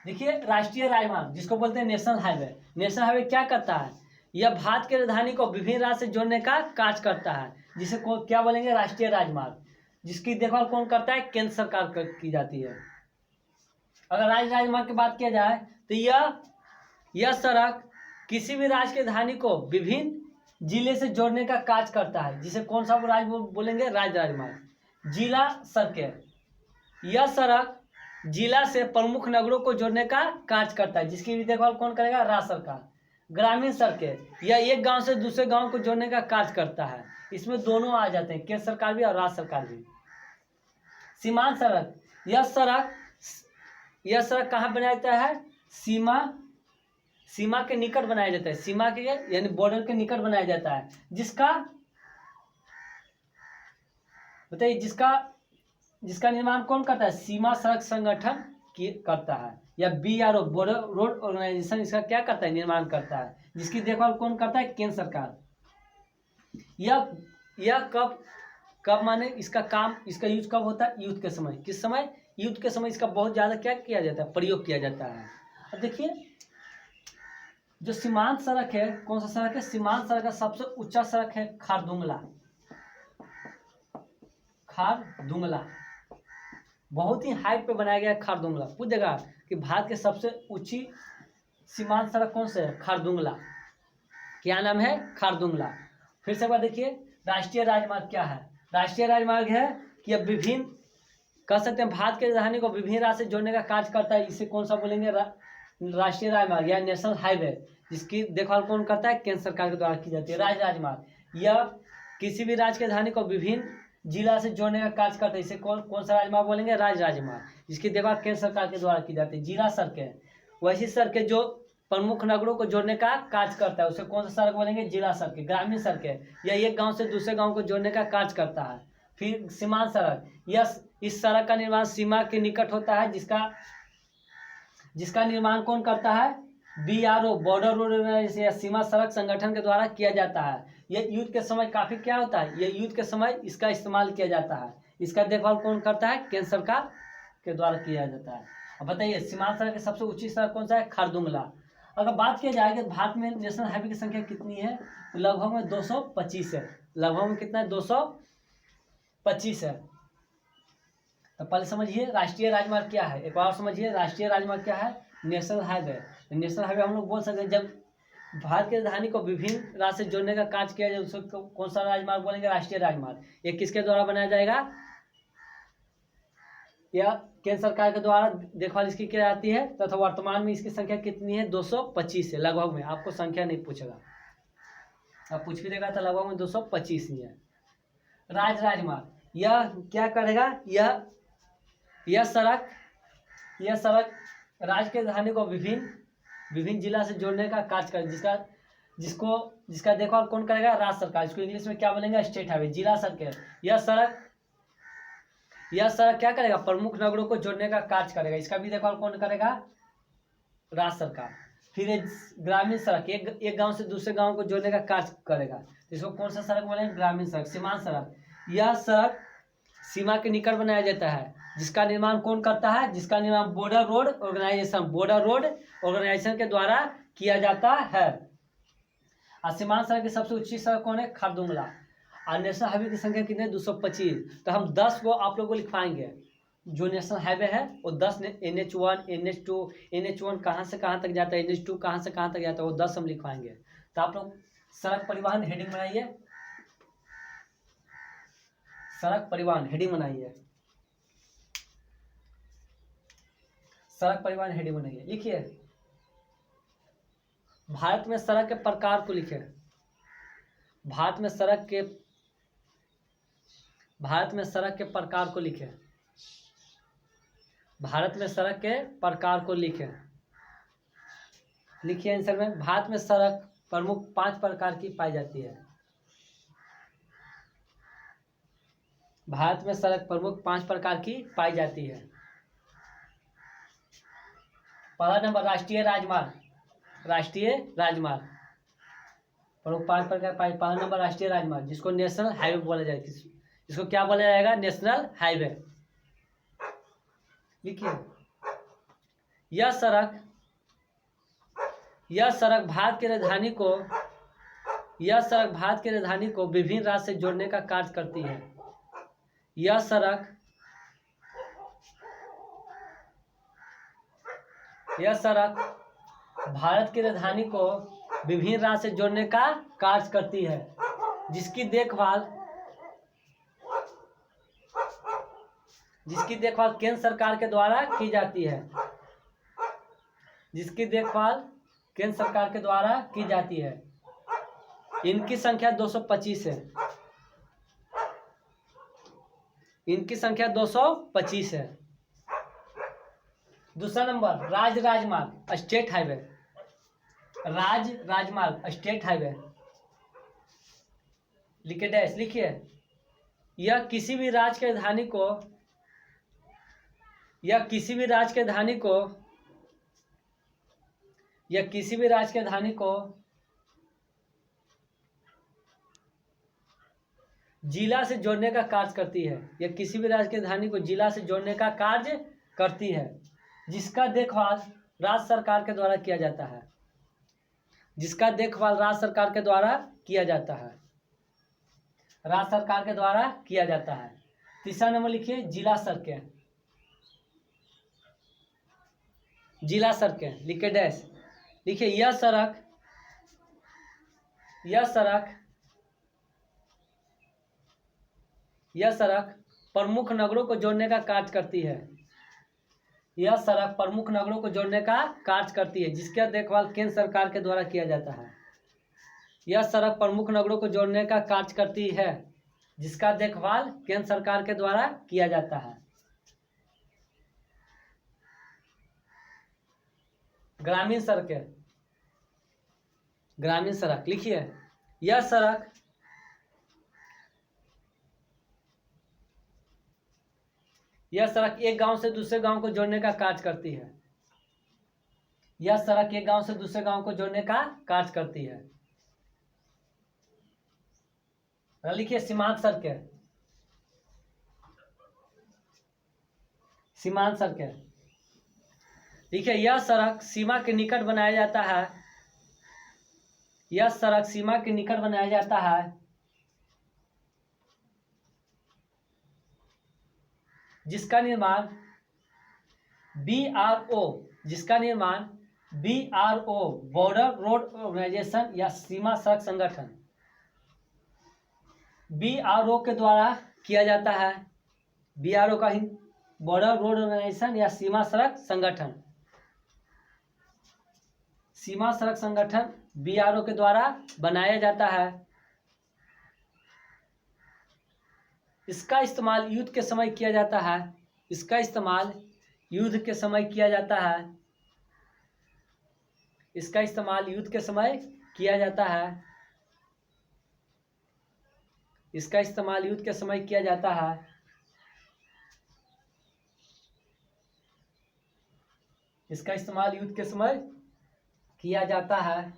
देखिए राष्ट्रीय राजमार्ग जिसको बोलते हैं नेशनल हाईवे, नेशनल हाईवे क्या करता है, यह भारत के राजधानी को विभिन्न राज्य से जोड़ने का कार्य करता है, जिसे क्या बोलेंगे, राष्ट्रीय राजमार्ग, जिसकी देखभाल कौन करता है, केंद्र सरकार की जाती है। अगर राज्य राजमार्ग की बात किया जाए तो यह सड़क किसी भी राज्य की राजधानी को विभिन्न जिले से जोड़ने का कार्य करता है, जिसे कौन सा राज्य बोलेंगे, राज्य राजमार्ग। जिला सड़कें, यह सड़क जिला से प्रमुख नगरों को जोड़ने का कार्य करता है, जिसकी भी देखभाल कौन करेगा, राज्य सरकार। ग्रामीण सड़कें, यह एक गांव से दूसरे गांव को जोड़ने का कार्य करता है, इसमें दोनों आ जाते हैं, केंद्र सरकार भी और राज्य सरकार भी। सीमांत सड़क, यह सड़क कहाँ बनाया जाता है, सीमा के निकट बनाया जाता है, सीमा के यानी बॉर्डर के निकट बनाया जाता है, जिसका बताइए जिसका निर्माण कौन करता है, सीमा सड़क संगठन करता है, या BRO बॉर्डर रोड ऑर्गेनाइजेशन इसका क्या करता है, निर्माण करता है, जिसकी देखभाल कौन करता है, केंद्र सरकार। यह कब माने इसका यूज कब होता है, युद्ध के समय। किस समय, युद्ध के समय इसका बहुत ज्यादा क्या किया जाता है, प्रयोग किया जाता है। अब देखिए जो सीमांत सड़क है, कौन सा सड़क है, सीमांत सड़क का सबसे ऊंचा सड़क है खारदुंगला, बहुत ही हाइट पे बनाया गया है खारदुंगला। पूछेगा कि भारत के सबसे ऊंची सीमांत सड़क कौन सा है, खारदुंगला, क्या नाम है, खारदुंगला। फिर से एक बार देखिए राष्ट्रीय राजमार्ग क्या है, राष्ट्रीय राजमार्ग है कि अब विभिन्न कह सकते हैं भारत की राजधानी को विभिन्न राज्य से जोड़ने का कार्य करता है, इसे कौन सा बोलेंगे, राष्ट्रीय राजमार्ग या नेशनल हाईवे, जिसकी देखभाल कौन करता है, केंद्र सरकार के द्वारा की जाती है। राज्य राजमार्ग, यह किसी भी राज्य की राजधानी को विभिन्न जिला से जोड़ने का कार्य करता है, इसे कौन सा राजमार्ग बोलेंगे, राज्य राजमार्ग, जिसकी देखभाल केंद्र सरकार के द्वारा की जाती है। जिला सड़कें, वैसी सड़कें जो प्रमुख नगरों को जोड़ने का कार्य करता है, उसे कौन सा सड़क बोलेंगे, जिला सड़कें। ग्रामीण सड़कें, यह एक गांव से दूसरे गांव को जोड़ने का कार्य करता है। फिर सीमांत सड़क, यह इस सड़क का निर्माण सीमा के निकट होता है, जिसका निर्माण कौन करता है, BRO बॉर्डर रोड या सीमा सड़क संगठन के द्वारा किया जाता है। यह युद्ध के समय काफी क्या होता है, यह युद्ध के समय इसका इस्तेमाल किया जाता है, इसका देखभाल कौन करता है, केंद्र सरकार के द्वारा किया जाता है। अब बताइए सीमांत सड़क की सबसे ऊंची सड़क कौन सा है, खारदुंगला। अगर बात किया जाए कि भारत में नेशनल हाईवे की संख्या कितनी है, तो लगभग में 225 है, लगभग में कितना है, 225 है। तो पहले समझिए राष्ट्रीय राजमार्ग क्या है, एक बार समझिए राष्ट्रीय राजमार्ग क्या है, नेशनल हाईवे। नेशनल हाईवे हम लोग बोल सकते हैं जब भारत की राजधानी को विभिन्न राज्य से जोड़ने का कार्य किया जाए, उसको कौन सा राजमार्ग बोलेंगे, राष्ट्रीय राजमार्ग। ये किसके द्वारा बनाया जाएगा, या केंद्र सरकार के द्वारा देखभाल इसकी की जाती है, तथा वर्तमान में इसकी संख्या कितनी है, 225 है। लगभग में आपको संख्या नहीं पूछेगा, अब पूछ भी देगा तो लगभग में 225 ही है। राज्य राजमार्ग, यह क्या करेगा, यह सड़क राज्य के राजधानी को विभिन्न जिला से जोड़ने का कार्य कर, जिसका देखभाल कौन करेगा, राज्य सरकार। इसको इंग्लिश में क्या बोलेंगे, स्टेट हाईवे। जिला सड़क, यह सड़क क्या करेगा, प्रमुख नगरों को जोड़ने का कार्य करेगा, इसका भी देखभाल कौन करेगा, राज्य सरकार। फिर एक ग्रामीण सड़क एक गांव से दूसरे गांव को जोड़ने का कार्य करेगा। तो इसको कौन सा सड़क बोलेंगे? ग्रामीण सड़क। सीमांत सड़क, यह सड़क सीमा के निकट बनाया जाता है, जिसका निर्माण कौन करता है? जिसका निर्माण बॉर्डर रोड ऑर्गेनाइजेशन के द्वारा किया जाता है। और सीमांत सड़क की सबसे ऊंची सड़क कौन है? खारदुंगला। और नेशनल हाईवे की संख्या कितने? 225। तो हम 10 को आप लोग को लिखवाएंगे। जो नेशनल हाईवे है वो 10 NH1 NH2 NH1 कहाँ से कहाँ तक जाता है, NH2 कहाँ से कहाँ तक जाता है, वो 10 हम लिखवाएंगे। तो आप लोग सड़क परिवहन हेडिंग बनाइए, सड़क परिवहन हेडिंग बनाइए, सड़क परिवहन हेडिंग बनाइए। लिखिए भारत में सड़क के प्रकार को लिखे। भारत में सड़क के प्रकार को लिखे। भारत में सड़क के प्रकार को लिखे। लिखिए आंसर में, भारत में सड़क प्रमुख 5 प्रकार की पाई जाती है। भारत में सड़क प्रमुख 5 प्रकार की पाई जाती है। पहला नंबर राष्ट्रीय राजमार्ग। राष्ट्रीय राजमार्ग प्रमुख 5 प्रकार पाई। पहला नंबर राष्ट्रीय राजमार्ग, जिसको नेशनल हाईवे बोला जाएगा। इसको क्या बोला जाएगा? National highway. लिखिए यह सड़क भारत की राजधानी को विभिन्न राज्य से जोड़ने का कार्य करती है। यह सड़क भारत की राजधानी को विभिन्न राज्य से जोड़ने का कार्य करती है, जिसकी देखभाल केंद्र सरकार के द्वारा की जाती है। जिसकी देखभाल केंद्र सरकार के द्वारा की जाती है। इनकी संख्या 225 है। इनकी संख्या 225 है। दूसरा नंबर राजमार्ग स्टेट हाईवे। राजमार्ग स्टेट हाईवे। लिखे डैश। लिखिए यह किसी भी राज्य की राजधानी को जिला से जोड़ने का कार्य करती है। यह किसी भी राज्य की राजधानी को जिला से जोड़ने का कार्य करती है, जिसका देखभाल राज्य सरकार के द्वारा किया जाता है। जिसका देखभाल राज्य सरकार के द्वारा किया जाता है। राज्य सरकार के द्वारा किया जाता है। तीसरा नंबर लिखिए जिला सड़कें। जिला सड़कें लिखे डैश। लिखिए यह सड़क प्रमुख नगरों को जोड़ने का कार्य करती है। यह सड़क प्रमुख नगरों को जोड़ने का कार्य करती है, जिसका देखभाल केंद्र सरकार के द्वारा किया जाता है। यह सड़क प्रमुख नगरों को जोड़ने का कार्य करती है, जिसका देखभाल केंद्र सरकार के द्वारा किया जाता है। ग्रामीण सड़कें। ग्रामीण सड़क लिखिए यह सड़क एक गांव से दूसरे गांव को जोड़ने का कार्य करती है। यह सड़क एक गांव से दूसरे गांव को जोड़ने का कार्य करती है। लिखिए सीमांत सड़कें। सीमांत सड़कें लिखिए यह सड़क सीमा के निकट बनाया जाता है। यह सड़क सीमा के निकट बनाया जाता है, जिसका निर्माण BRO बॉर्डर रोड ऑर्गेनाइजेशन या सीमा सड़क संगठन BRO के द्वारा किया जाता है। BRO का ही बॉर्डर रोड ऑर्गेनाइजेशन या सीमा सड़क संगठन। सीमा सड़क संगठन BRO के द्वारा बनाया जाता है। इसका इस्तेमाल युद्ध के समय किया जाता है। इसका इस्तेमाल युद्ध के समय किया जाता है। इसका इस्तेमाल युद्ध के समय किया जाता है। इसका इस्तेमाल युद्ध के समय किया जाता है। इसका इस्तेमाल युद्ध के समय किया जाता है,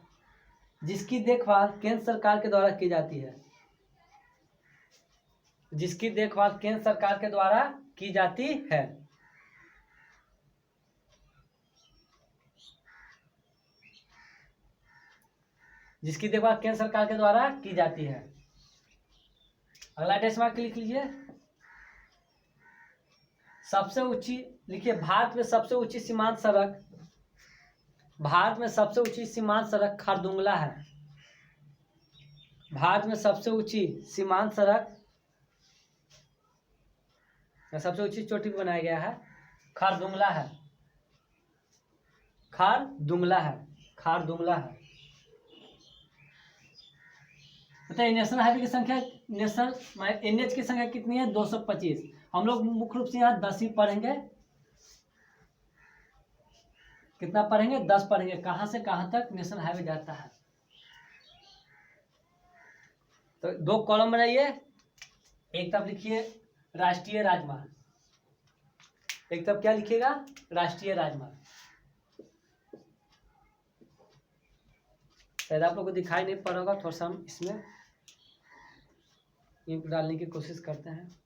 जिसकी देखभाल केंद्र सरकार के द्वारा की जाती है, जिसकी देखभाल केंद्र सरकार के द्वारा की जाती है। जिसकी देखभाल केंद्र सरकार के द्वारा की जाती है। अगला टेस्ट मार्क लिख लीजिए। सबसे ऊंची लिखिए, भारत में सबसे ऊंची सीमांत सड़क, भारत में सबसे ऊंची सीमांत सड़क खारदुंगला है। भारत में सबसे ऊंची सीमांत सड़क, सबसे ऊंची चोटी पर बनाया गया है, खारदुंगला है, खारदुंगला है, खारदुंगला है। बताइए नेशनल हाईवे की संख्या, नेशनल एनएच की संख्या कितनी है? 225। हम लोग मुख्य रूप से यहाँ 10 ही पढ़ेंगे। कितना पढ़ेंगे? 10 पढ़ेंगे। कहाँ से कहाँ तक नेशनल हाईवे जाता है। तो 2 कॉलम बनाइए। एक तरफ लिखिए राष्ट्रीय राजमार्ग, एक तरफ क्या लिखिएगा? राष्ट्रीय राजमार्ग। शायद आप लोग को दिखाई नहीं पड़ रहा होगा, थोड़ा सा हम इसमें इंक डालने की कोशिश करते हैं।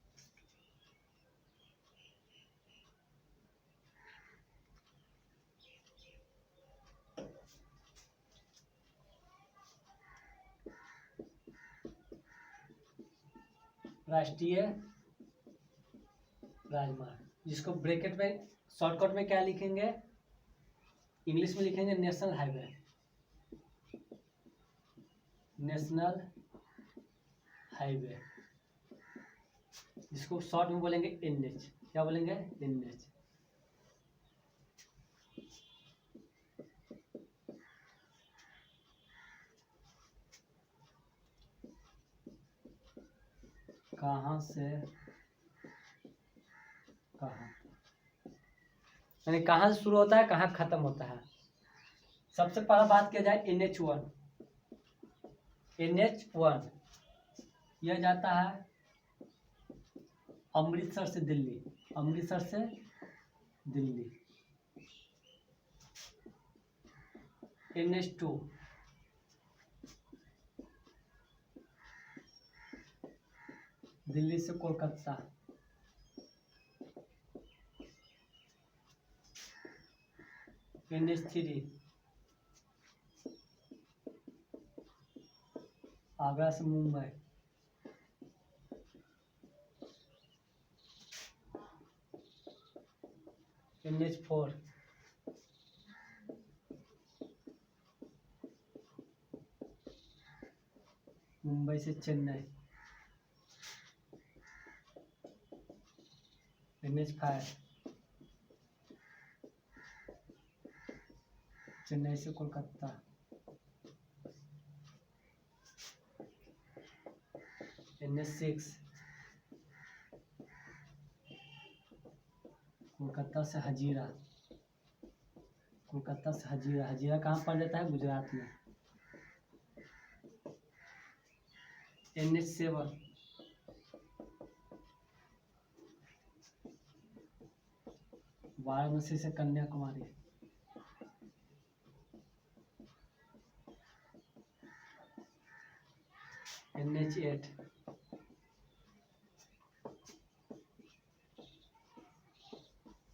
राष्ट्रीय राजमार्ग, जिसको ब्रैकेट में शॉर्टकट में क्या लिखेंगे? इंग्लिश में लिखेंगे नेशनल हाईवे, नेशनल हाईवे, जिसको शॉर्ट में बोलेंगे एनएच। क्या बोलेंगे? एनएच। कहाँ से कहाँ, यानी कहाँ से शुरू होता है, कहाँ खत्म होता है। सबसे पहला बात किया जाए NH1, NH1 यह जाता है अमृतसर से दिल्ली, अमृतसर से दिल्ली। NH2 दिल्ली से कोलकाता। NH3 आगरा से मुंबई। NH4 मुंबई से चेन्नई। NH5 चेन्नई से कोलकाता। NH6 कोलकाता से हजीरा, कोलकाता से हजीरा। हजीरा कहाँ पड़ जाता है? गुजरात में। NH7 वाराणसी से कन्याकुमारी। NH8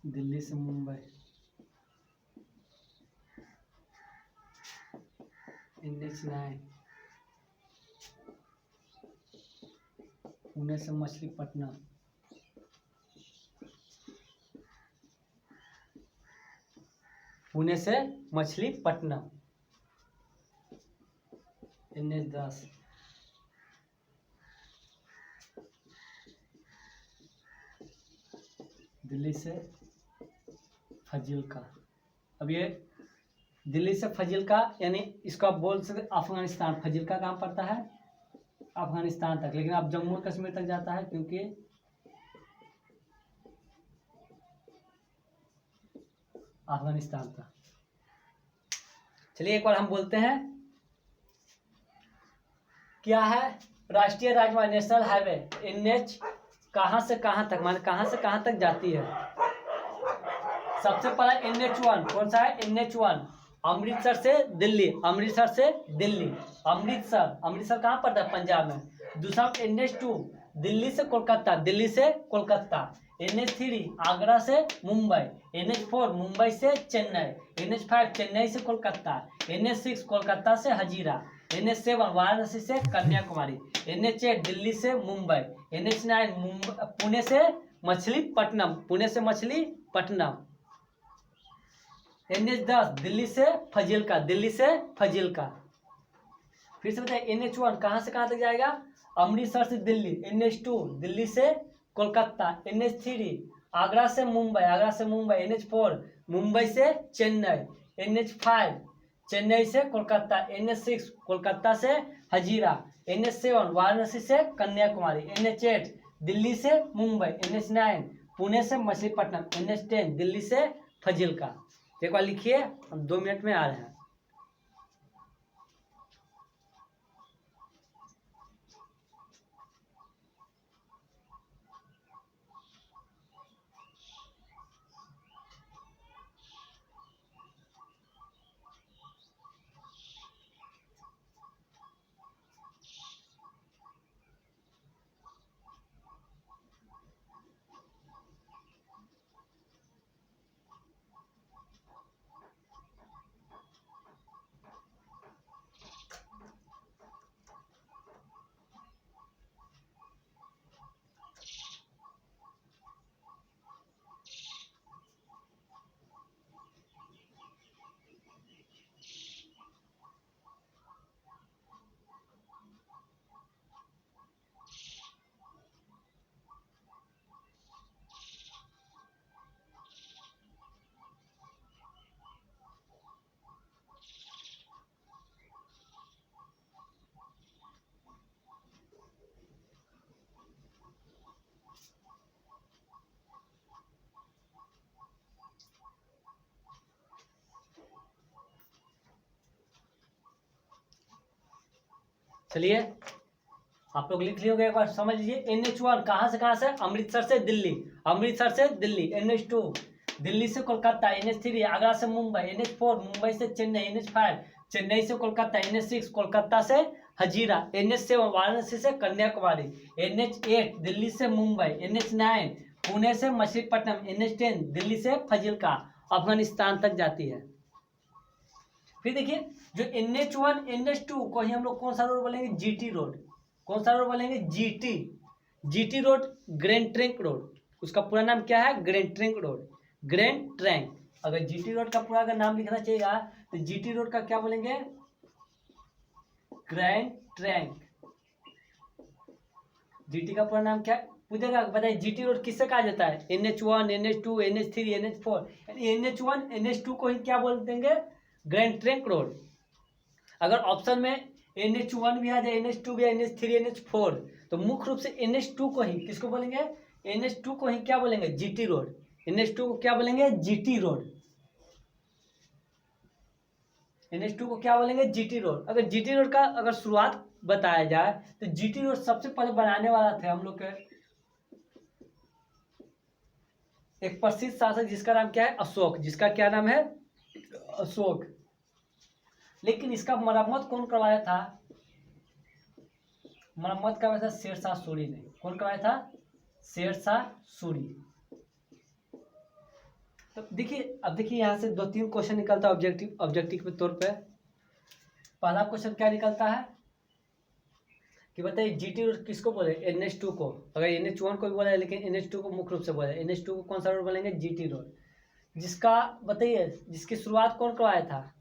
दिल्ली से मुंबई। NH9 पुणे से मछलीपट्टनम। पुणे से मछलीपट्टनम। NH10 दिल्ली से फजिल्का। अब ये दिल्ली से फजिल्का, यानी इसको आप बोल सकते अफगानिस्तान। फजिल्का कहाँ पड़ता है? अफगानिस्तान तक, लेकिन अब जम्मू और कश्मीर तक जाता है, क्योंकि अफगानिस्तान तक। चलिए एक बार हम बोलते हैं, क्या है? राष्ट्रीय राजमार्ग, नेशनल हाईवे, NH कहाँ से कहाँ तक, माने कहाँ से कहाँ तक जाती है। सबसे पहला NH1, कौन सा है? NH1 अमृतसर से दिल्ली, अमृतसर से दिल्ली, अमृतसर, अमृतसर कहाँ पड़ता है? पंजाब में। दूसरा NH2 दिल्ली से कोलकाता, दिल्ली से कोलकाता। NH3 आगरा से मुंबई। NH4 मुंबई से चेन्नई। NH5 चेन्नई से कोलकाता। NH6 कोलकाता से हजीरा। NH7 वाराणसी से कन्याकुमारी। NH8 दिल्ली से मुंबई। NH9 पुणे से मछलीपट्टनम, पुणे से मछलीपट्टनम। NH10 दिल्ली से फजीलका, दिल्ली से फजीलका। फिर से बताइए NH1 कहाँ से कहाँ तक जाएगा? अमृतसर से दिल्ली। NH2 दिल्ली से कोलकाता। NH3 आगरा से मुंबई, आगरा से मुंबई। NH4 मुंबई से चेन्नई। NH5 चेन्नई से कोलकाता। NH6 कोलकाता से हजीरा। NH7 वाराणसी से कन्याकुमारी। NH8 दिल्ली से मुंबई। NH9 पुणे से मछलीपट्टनम। NH10 दिल्ली से फजीलका। एक बार लिखिए, हम 2 मिनट में आ रहे हैं। चलिए, आप लोग लिख लियोगे, एक बार समझ लीजिए। NH1 कहाँ से? अमृतसर से दिल्ली, अमृतसर से दिल्ली। NH2 दिल्ली से कोलकाता। NH3 आगरा से मुंबई। NH4 मुंबई से चेन्नई। NH5 चेन्नई से कोलकाता। NH6 कोलकाता से हजीरा। NH7 वाराणसी से कन्याकुमारी। NH8 दिल्ली से मुंबई। NH9 पुणे से मछलीपट्टनम। NH10 दिल्ली से फजीलका, अफगानिस्तान तक जाती है। फिर देखिए, जो NH1 NH2 को ही हम लोग कौन सा रोड बोलेंगे? GT road. कौन सा रोड बोलेंगे? GT road, grand trunk road. उसका पूरा नाम क्या है? Grand trunk road, grand trunk. अगर GT रोड का पूरा अगर नाम लिखना चाहिएगा तो GT रोड का क्या बोलेंगे? Grand trunk. GT का पूरा नाम क्या पूछेगा? बताइए GT रोड किससे कहा जाता है? NH1 NH2 NH3 NH4, यानी NH1 NH2 को ही क्या बोल देंगे? Grand trunk road. अगर ऑप्शन में NH1 भी आ जाए, NH2 भी, NH3 NH4, तो मुख्य रूप से NH2 को ही किसको बोलेंगे? NH2 को ही क्या बोलेंगे? GT road. NH2 को क्या बोलेंगे? GT road. NH2 को क्या बोलेंगे? GT road. अगर GT रोड का अगर शुरुआत बताया जाए तो GT रोड सबसे पहले बनाने वाला थे हम लोग के एक प्रसिद्ध शासक, जिसका नाम क्या है? अशोक। जिसका क्या नाम है? अशोक। लेकिन इसका मरम्मत कौन करवाया था? मरम्मत करवाया था शेरशाह सूरी ने। कौन करवाया था? शेरशाह सूरी। तो देखिए, अब देखिए यहाँ से 2-3 क्वेश्चन निकलता है ऑब्जेक्टिव के तौर पे। पहला क्वेश्चन क्या निकलता है कि बताइए GT रोड किसको बोले? NH2 को। अगर NH1 को भी बोला है, लेकिन NH2 को मुख्य रूप से बोला है। NH2 को कौन सा रोड बोलेंगे? GT road. जिसका बताइए, जिसकी शुरुआत कौन करवाया था,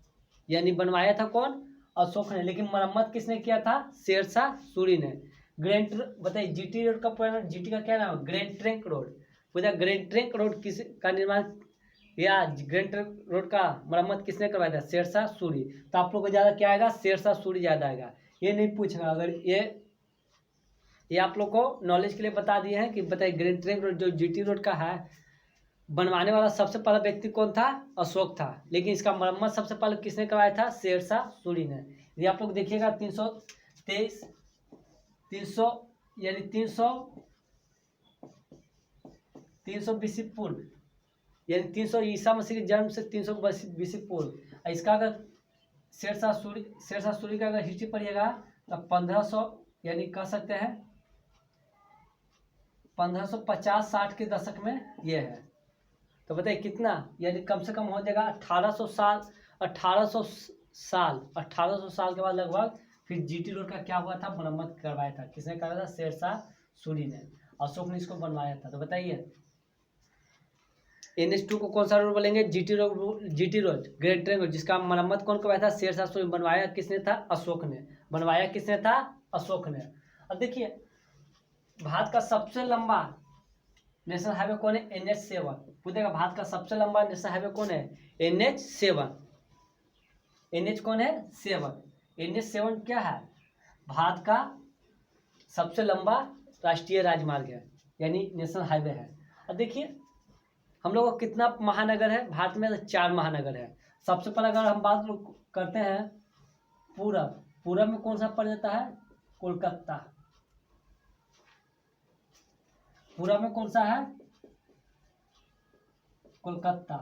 यानी बनवाया था कौन? अशोक ने। लेकिन मरम्मत किसने किया था? शेरशाह सूरी ने। ग्रैंड बताइए GT रोड का पूरा नाम, GT का क्या नाम है? Grand trunk road. पूरा ग्रैंड ट्रंक रोड किस का निर्माण या ग्रैंड ट्रंक रोड का मरम्मत किसने करवाया था? शेरशाह सूरी। तो आप लोग को ज्यादा क्या आएगा? शेरशाह सूरी ज्यादा आएगा। ये नहीं पूछेगा। अगर ये आप लोग को नॉलेज के लिए बता दिए हैं कि बताइए ग्रैंड ट्रंक रोड जो GT रोड का है, बनवाने वाला सबसे पहला व्यक्ति कौन था? अशोक था। लेकिन इसका मरम्मत सबसे पहले किसने करवाया था? शेरशाह सूरी ने। ये आप लोग देखिएगा 323 300 यानी 300 BC पूर्व, यानी 300 ईसा मसीह के जन्म से 300 BC पूर्व इसका अगर शेरशाह सूरी का अगर हिस्ट्री पढ़िएगा तो 1500 यानी कह सकते हैं 1550-60 के दशक में ये है। तो बताइए कितना, यानी कम से कम हो जाएगा 1800 साल। 1800 साल के बाद लगभग फिर जीटी रोड का क्या हुआ था, मरम्मत करवाया था। किसने करवाया था? शेरशाह सूरी ने। अशोक ने इसको बनवाया था। तो बताइए NH2 को कौन सा रोड बोलेंगे? GT road great train road, जिसका मरम्मत कौन करवाया था? शेरशाह सूरी। बनवाया किसने था? अशोक ने। बनवाया किसने था? अशोक ने। अब देखिए भारत का सबसे लंबा नेशनल हाईवे कौन है? NH7। पूछेगा भारत का सबसे लंबा नेशनल हाईवे कौन है? NH7। NH कौन है? 7। NH7 क्या है? भारत का सबसे लंबा राष्ट्रीय राजमार्ग है, यानी नेशनल हाईवे है। अब देखिए हम लोग को कितना महानगर है भारत में? 4 महानगर है। सबसे पहले अगर हम बात करते हैं पूरब, पूरब में कौन सा पड़ जाता है? कोलकाता। पूरब में कौन सा है? कोलकाता।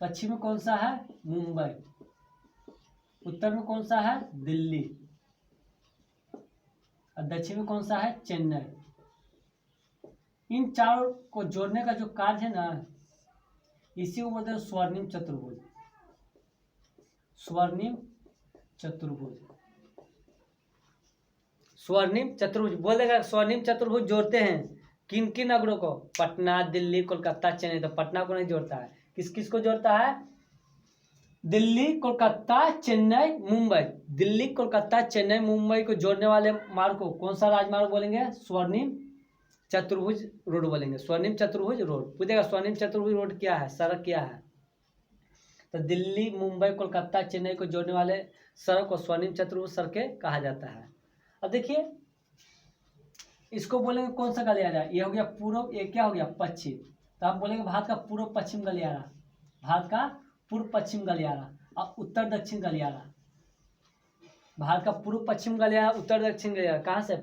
पश्चिम में कौन सा है? मुंबई। उत्तर में कौन सा है? दिल्ली। और दक्षिण में कौन सा है? चेन्नई। इन चारों को जोड़ने का जो कार्य है ना, इसी को बोलते हैं स्वर्णिम चतुर्भुज। स्वर्णिम चतुर्भुज। स्वर्णिम चतुर्भुज बोल देगा। स्वर्णिम चतुर्भुज जोड़ते हैं किन किन नगरों को? पटना, दिल्ली, कोलकाता, चेन्नई। तो पटना को नहीं जोड़ता है, किस किस को जोड़ता है? दिल्ली, कोलकाता, चेन्नई, मुंबई। दिल्ली, कोलकाता, चेन्नई, मुंबई को जोड़ने वाले मार्ग को कौन सा राजमार्ग बोलेंगे? स्वर्णिम चतुर्भुज रोड बोलेंगे। स्वर्णिम चतुर्भुज रोड। पूछेगा स्वर्णिम चतुर्भुज रोड क्या है, सड़क क्या है? तो दिल्ली, मुंबई, कोलकाता, चेन्नई को जोड़ने वाले सड़क को स्वर्णिम चतुर्भुज सड़कें कहा जाता है। अब देखिए इसको बोलेंगे कौन सा गलियारा? ये हो गया पूर्व, ये क्या हो गया? पश्चिम। तो हम बोलेंगे भारत का पूर्व पश्चिम गलियारा। भारत का पूर्व पश्चिम गलियारा और उत्तर दक्षिण गलियारा। भारत का पूर्व पश्चिम गलियारा, उत्तर दक्षिण गलियारा। कहाँ से?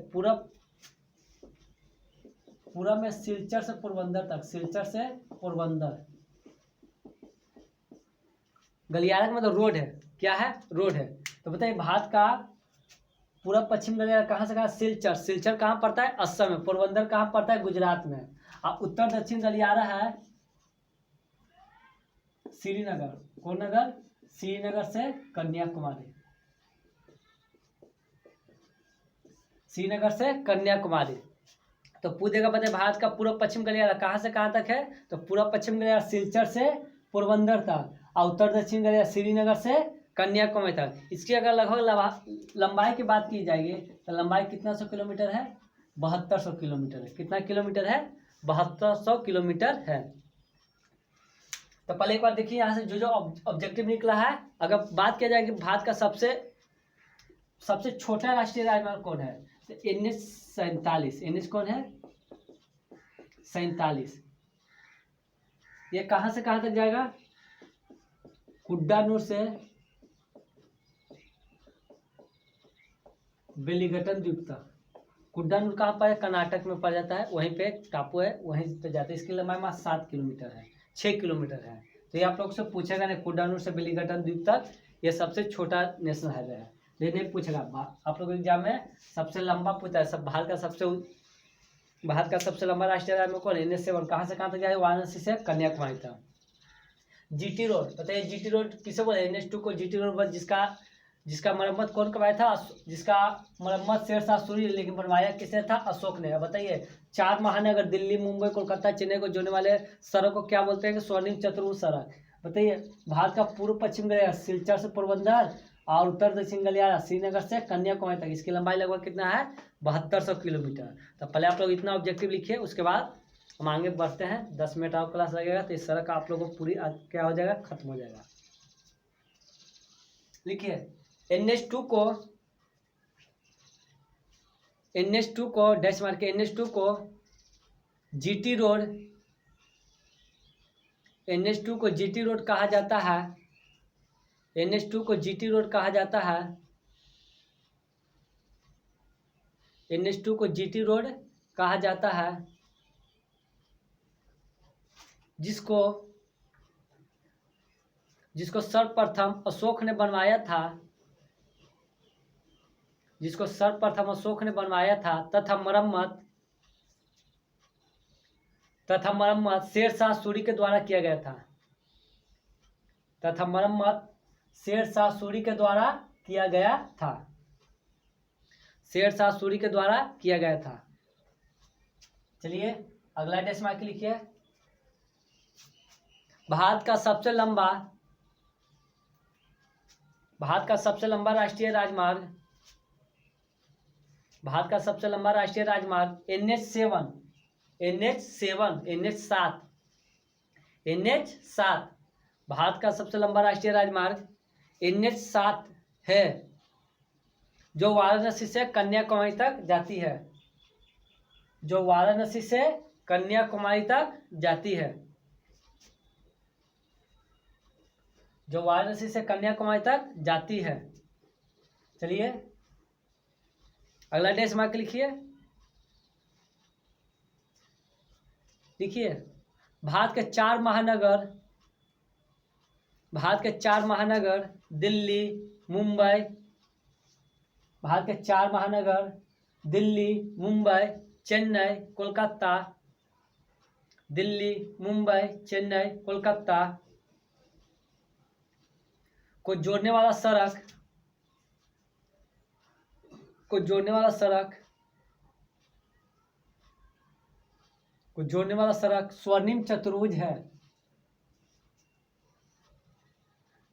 पूरब में सिलचर से पोरबंदर तक। सिलचर से पोरबंदर। गलियारा का मतलब रोड है। क्या है? रोड है। तो बताइए भारत का पूरा पश्चिम गलियारा कहाँ से कहाँ? सिलचर। सिलचर कहाँ पड़ता है? असम में। पोरबंदर कहाँ पड़ता है? गुजरात में। और उत्तर दक्षिण गलियारा है श्रीनगर। कौन नगर? श्रीनगर से कन्याकुमारी। श्रीनगर से कन्याकुमारी। तो पूछेगा बताइए भारत का पूर्व पश्चिम गलियारा कहाँ से कहाँ तक है? तो पूर्व पश्चिम गलियारा सिलचर से पोरबंदर तक और उत्तर दक्षिण गलियारा श्रीनगर से कन्याकुमारी तक। इसकी अगर लगभग लंबाई की बात की जाएगी तो लंबाई कितना 100 किलोमीटर है? 7200 किलोमीटर है। कितना किलोमीटर है? 7200 किलोमीटर है। तो पहले एक बार देखिए यहाँ से जो ऑब्जेक्टिव निकला है। अगर बात किया जाए कि भारत का सबसे छोटा राष्ट्रीय राजमार्ग कौन है? तो NH47। NH कौन है? 47। ये कहाँ से कहाँ तक जाएगा? कुड्डानूर से वेलिंगटन द्वीप तक। कुड्डानूर कहाँ पर है? कर्नाटक में पड़ जाता है। वहीं पे टापू है, वहीं पे जाते हैं। इसकी लंबाई मात्र 7 किलोमीटर है, 6 किलोमीटर है। तो ये आप लोग से पूछेगा नहीं, कुड्डानूर से वेलिंगटन द्वीप तक ये सबसे छोटा नेशनल हाईवे है। लेकिन नहीं पूछेगा आप लोग एग्जाम में सबसे लंबा पूछता है। सब भारत का सबसे लंबा राष्ट्रीय राजमार्ग कौन? NH7। कहाँ से कहाँ तक जाएगा? वाराणसी से कन्याकुमारी तक। जीटी रोड बताइए, जीटी रोड किसे बोले? NH2 को जीटी रोड बोले, जिसका मरम्मत कौन करवाया था? जिसका मरम्मत शेरशाह सूरी, लेकिन बनवाया किसने था? अशोक ने। बताइए 4 महानगर दिल्ली, मुंबई, कोलकाता, चेन्नई को जोड़ने वाले सड़क को क्या बोलते हैं? स्वर्णिम चतुर्भुज सड़क। बताइए भारत का पूर्व पश्चिम गलियारा सिलचर से पोरबंदर और उत्तर दक्षिण गलियारा श्रीनगर से कन्याकुमारी तक। इसकी लंबाई लगभग कितना है? 7200 किलोमीटर। तो पहले आप लोग इतना ऑब्जेक्टिव लिखिए, उसके बाद हम आगे बढ़ते हैं। 10 मिनट और क्लास लगेगा तो इस सड़क आप लोगों को पूरी क्या हो जाएगा? खत्म हो जाएगा। लिखिए NH2 को डैश मार के NH2 को जीटी रोड, NH2 को जीटी रोड कहा जाता है। NH2 को जीटी रोड कहा जाता है। NH2 को जीटी रोड कहा जाता है, जिसको सर्वप्रथम अशोक ने बनवाया था, जिसको सर्वप्रथम अशोक ने बनवाया था तथा मरम्मत शेरशाह सूरी के द्वारा किया गया था, तथा मरम्मत शेरशाह सूरी के द्वारा किया गया था, शेरशाह सूरी के द्वारा किया गया था। चलिए अगला डेस्क मार्क लिखिए। भारत का सबसे लंबा राष्ट्रीय राजमार्ग, भारत का सबसे लंबा राष्ट्रीय राजमार्ग NH7 भारत का सबसे लंबा राष्ट्रीय राजमार्ग NH7 है, जो वाराणसी से कन्याकुमारी तक जाती है, जो वाराणसी से कन्याकुमारी तक जाती है, जो वाराणसी से कन्याकुमारी तक जाती है। चलिए अगला डेस्क मार्क लिखिए। भारत के चार महानगर दिल्ली, मुंबई, भारत के 4 महानगर दिल्ली, मुंबई, चेन्नई, कोलकाता, दिल्ली, मुंबई, चेन्नई, कोलकाता को जोड़ने वाला सड़क स्वर्णिम चतुर्भुज है,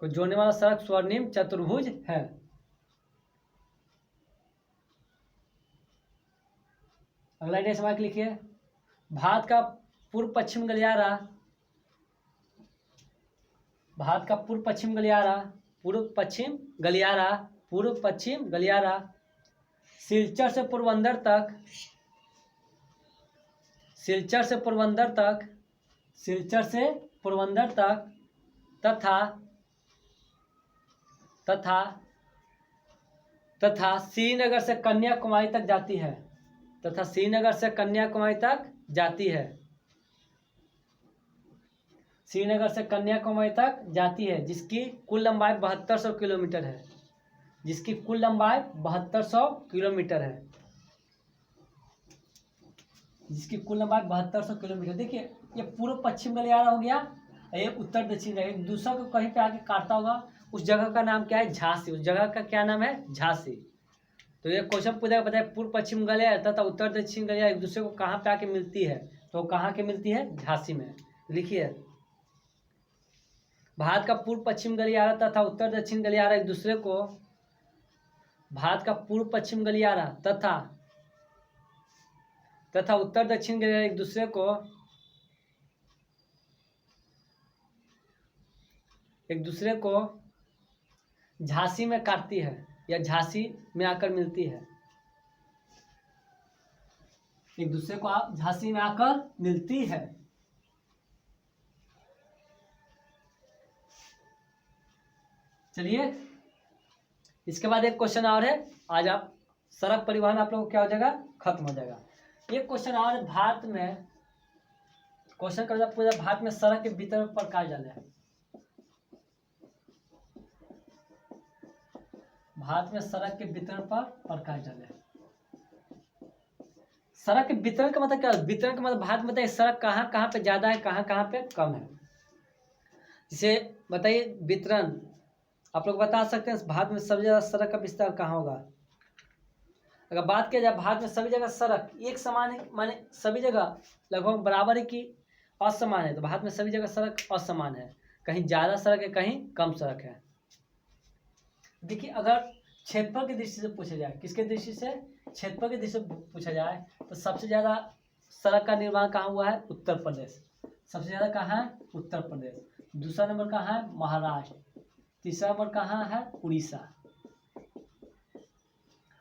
को जोड़ने वाला सड़क स्वर्णिम चतुर्भुज है। अगला डेस्क मार्क लिखिए। भारत का पूर्व पश्चिम गलियारा सिलचर से पोरबंदर तक तथा श्रीनगर से कन्याकुमारी तक जाती है, जिसकी कुल लंबाई 7200 किलोमीटर है, देखिए ये पूर्व पश्चिम गलियारा हो गया, ये उत्तर दक्षिण है। एक दूसरा को कहीं पे आके काटता होगा, उस जगह का नाम क्या है? झांसी। उस जगह का क्या नाम है? झांसी। तो ये क्वेश्चन पूछा पता है, पूर्व पश्चिम गलियारा तथा उत्तर दक्षिण गलियारा एक दूसरे को कहाँ पे आके मिलती है? तो कहाँ के मिलती है? झांसी में। लिखिए भारत का पूर्व पश्चिम गलियारा तथा उत्तर दक्षिण गलियारा एक दूसरे को, भारत का पूर्व पश्चिम गलियारा तथा उत्तर दक्षिण गलियारा एक दूसरे को झांसी में काटती है या झांसी में आकर मिलती है, एक दूसरे को झांसी में आकर मिलती है। चलिए इसके बाद एक क्वेश्चन और है, आज आप सड़क परिवहन आप लोगों को क्या हो जाएगा? खत्म हो जाएगा। एक क्वेश्चन और है, भारत में क्वेश्चन कर पूरा भारत में सड़क के वितरण प्रकार जाने हैं। भारत में सड़क के वितरण पर प्रकार जाने हैं। सड़क के वितरण का मतलब क्या? वितरण का मतलब भारत में बताइए सड़क कहाँ कहाँ पे ज्यादा है, कहाँ कहाँ पे कम है। जिसे बताइए वितरण आप लोग बता सकते हैं भारत में सबसे ज्यादा सड़क का विस्तार कहाँ होगा? अगर बात किया जाए भारत में सभी जगह सड़क एक समान है, माने सभी जगह लगभग बराबर है कि असमान है? तो भारत में सभी जगह सड़क असमान है, कहीं ज्यादा सड़क है, कहीं कम सड़क है। देखिए अगर क्षेत्रफल की दृष्टि से पूछा जाए, किसके दृष्टि से? क्षेत्रफल की दृष्टि से पूछा जाए तो सबसे ज्यादा सड़क का निर्माण कहाँ हुआ है? उत्तर प्रदेश। सबसे ज्यादा कहाँ है? उत्तर प्रदेश। दूसरा नंबर कहाँ है? महाराष्ट्र। तीसरा नंबर कहाँ है? उड़ीसा।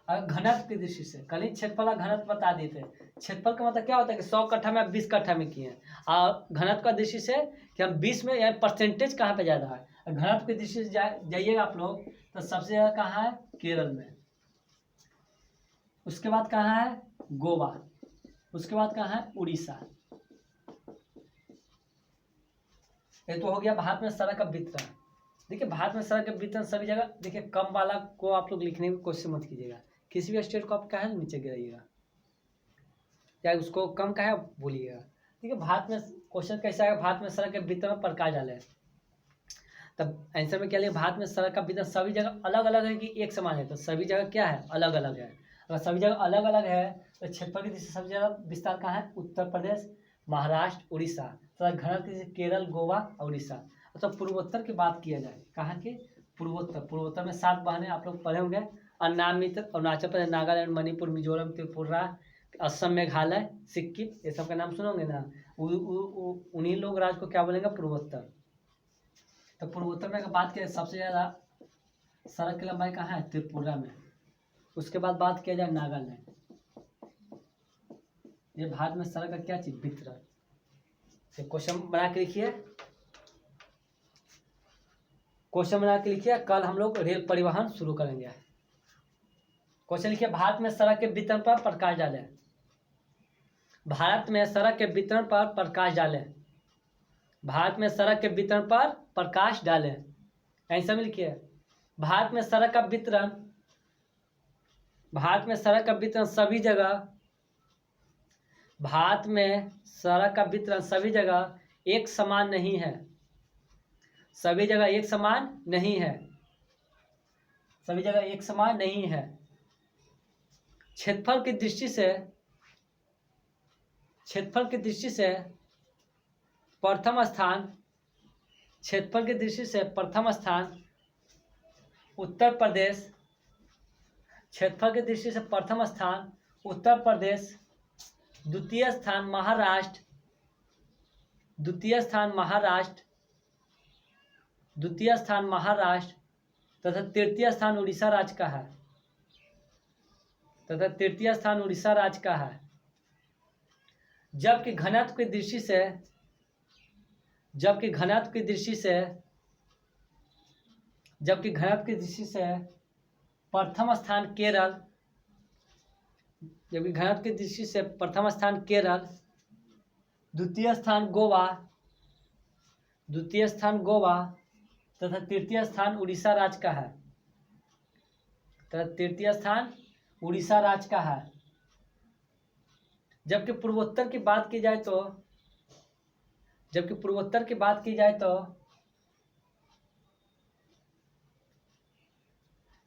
अगर घनत्व की दृष्टि से, कल ही क्षेत्रफल का घनत्व बता देते हैं। क्षेत्रफल का मतलब क्या होता है कि 100 कट्ठा में आप 20 कट्ठा में किए हैं, और घनत्व का दृष्टि से कि हम 20 में, यानी परसेंटेज कहाँ पे ज्यादा है। घनत्व की दृष्टि से जाइएगा आप लोग तो सबसे ज्यादा कहाँ है? केरल में। उसके बाद कहाँ है? गोवा। उसके बाद कहाँ है? उड़ीसा। ये तो हो गया भारत में सड़क का वितरण। देखिए भारत में सड़क के वितरण सभी जगह, देखिए कम वाला को आप लोग लिखने की कोशिश मत कीजिएगा, किसी भी स्टेट को आप क्या है नीचे गिराइएगा या उसको कम का है बोलिएगा। देखिए भारत में क्वेश्चन कैसा है, भारत में सड़क के वितरण प्रकार डाले, तब आंसर में क्या लिया, भारत में सड़क का वितरण सभी जगह अलग अलग है कि एक समान है, तो सभी जगह क्या है अलग अलग है। अगर सभी जगह अलग अलग है तो क्षेत्रफल की दृष्टि से सभी जगह विस्तार कहाँ है, उत्तर प्रदेश, महाराष्ट्र, उड़ीसा तथा घनत्व की दृष्टि से केरल, गोवा और उड़ीसा। तो पूर्वोत्तर की बात किया जाए, कहाँ के पूर्वोत्तर, पूर्वोत्तर में 7 बहनें आप लोग पढ़े होंगे, अनामित, अरुणाचल प्रदेश, नागालैंड, मणिपुर, मिजोरम, त्रिपुरा, असम, मेघालय, सिक्किम, ये सब का नाम सुनोगे ना, उन्हीं लोग राज्य को क्या बोलेंगे पूर्वोत्तर। तो पूर्वोत्तर में अगर बात करें सबसे ज़्यादा सड़क की लंबाई कहाँ है, त्रिपुरा में। उसके बाद बात किया जाए नागालैंड, ये भारत में सड़क का क्या चीज वितरण। क्वेश्चन बना के लिखिए, क्वेश्चन बना के लिखिए, कल हम लोग रेल परिवहन शुरू करेंगे। क्वेश्चन लिखिए, भारत में सड़क के वितरण पर प्रकाश डालें, भारत में सड़क के वितरण पर प्रकाश डालें, भारत में सड़क के वितरण पर प्रकाश डालें। आंसर में लिखिए, भारत में सड़क का वितरण, भारत में सड़क का वितरण सभी जगह, भारत में सड़क का वितरण सभी जगह एक समान नहीं है, सभी जगह एक समान नहीं है, सभी जगह एक समान नहीं है। क्षेत्रफल की दृष्टि से, क्षेत्रफल की दृष्टि से प्रथम स्थान, क्षेत्रफल की दृष्टि से प्रथम स्थान उत्तर प्रदेश, क्षेत्रफल की दृष्टि से प्रथम स्थान उत्तर प्रदेश, द्वितीय स्थान महाराष्ट्र, द्वितीय स्थान महाराष्ट्र, द्वितीय स्थान महाराष्ट्र तथा तृतीय स्थान उड़ीसा राज्य का है, तथा तृतीय स्थान उड़ीसा राज्य का है। जबकि घनत्व की दृष्टि से, जबकि घनत्व की दृष्टि से, जबकि घनत्व की दृष्टि से प्रथम स्थान केरल, जबकि घनत्व की दृष्टि से प्रथम स्थान केरल, द्वितीय स्थान गोवा, द्वितीय स्थान गोवा तथा तृतीय स्थान उड़ीसा राज्य का है, तथा तृतीय स्थान उड़ीसा राज्य का है। जबकि पूर्वोत्तर की बात की जाए तो, जबकि पूर्वोत्तर की बात की जाए तो,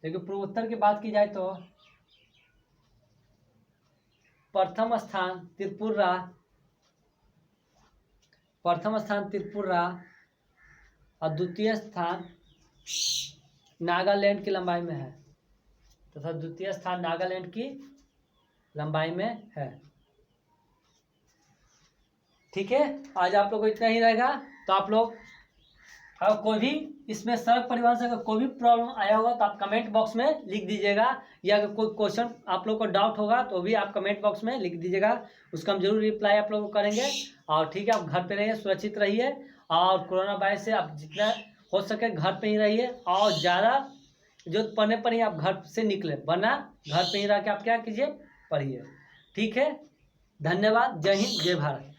जबकि पूर्वोत्तर की बात की जाए तो प्रथम स्थान त्रिपुरा, प्रथम स्थान त्रिपुरा और द्वितीय स्थान नागालैंड की लंबाई में है, तथा द्वितीय स्थान नागालैंड की लंबाई में है। ठीक है, आज आप लोग को इतना ही रहेगा। तो आप लोग अगर कोई भी इसमें सड़क परिवहन से अगर कोई भी प्रॉब्लम आया होगा तो आप कमेंट बॉक्स में लिख दीजिएगा, या अगर कोई क्वेश्चन आप लोग को डाउट होगा तो भी आप कमेंट बॉक्स में लिख दीजिएगा, उसका हम जरूर रिप्लाई आप लोग को करेंगे। और ठीक है, आप घर पे रहिए, सुरक्षित रहिए, और कोरोना वायरस से आप जितना हो सके घर पे ही रहिए, और ज़्यादा जरूरत पड़ने पर ही आप घर से निकले, वरना घर पे ही रह के आप क्या कीजिए, पढ़िए। ठीक है, धन्यवाद, जय हिंद, जय भारत।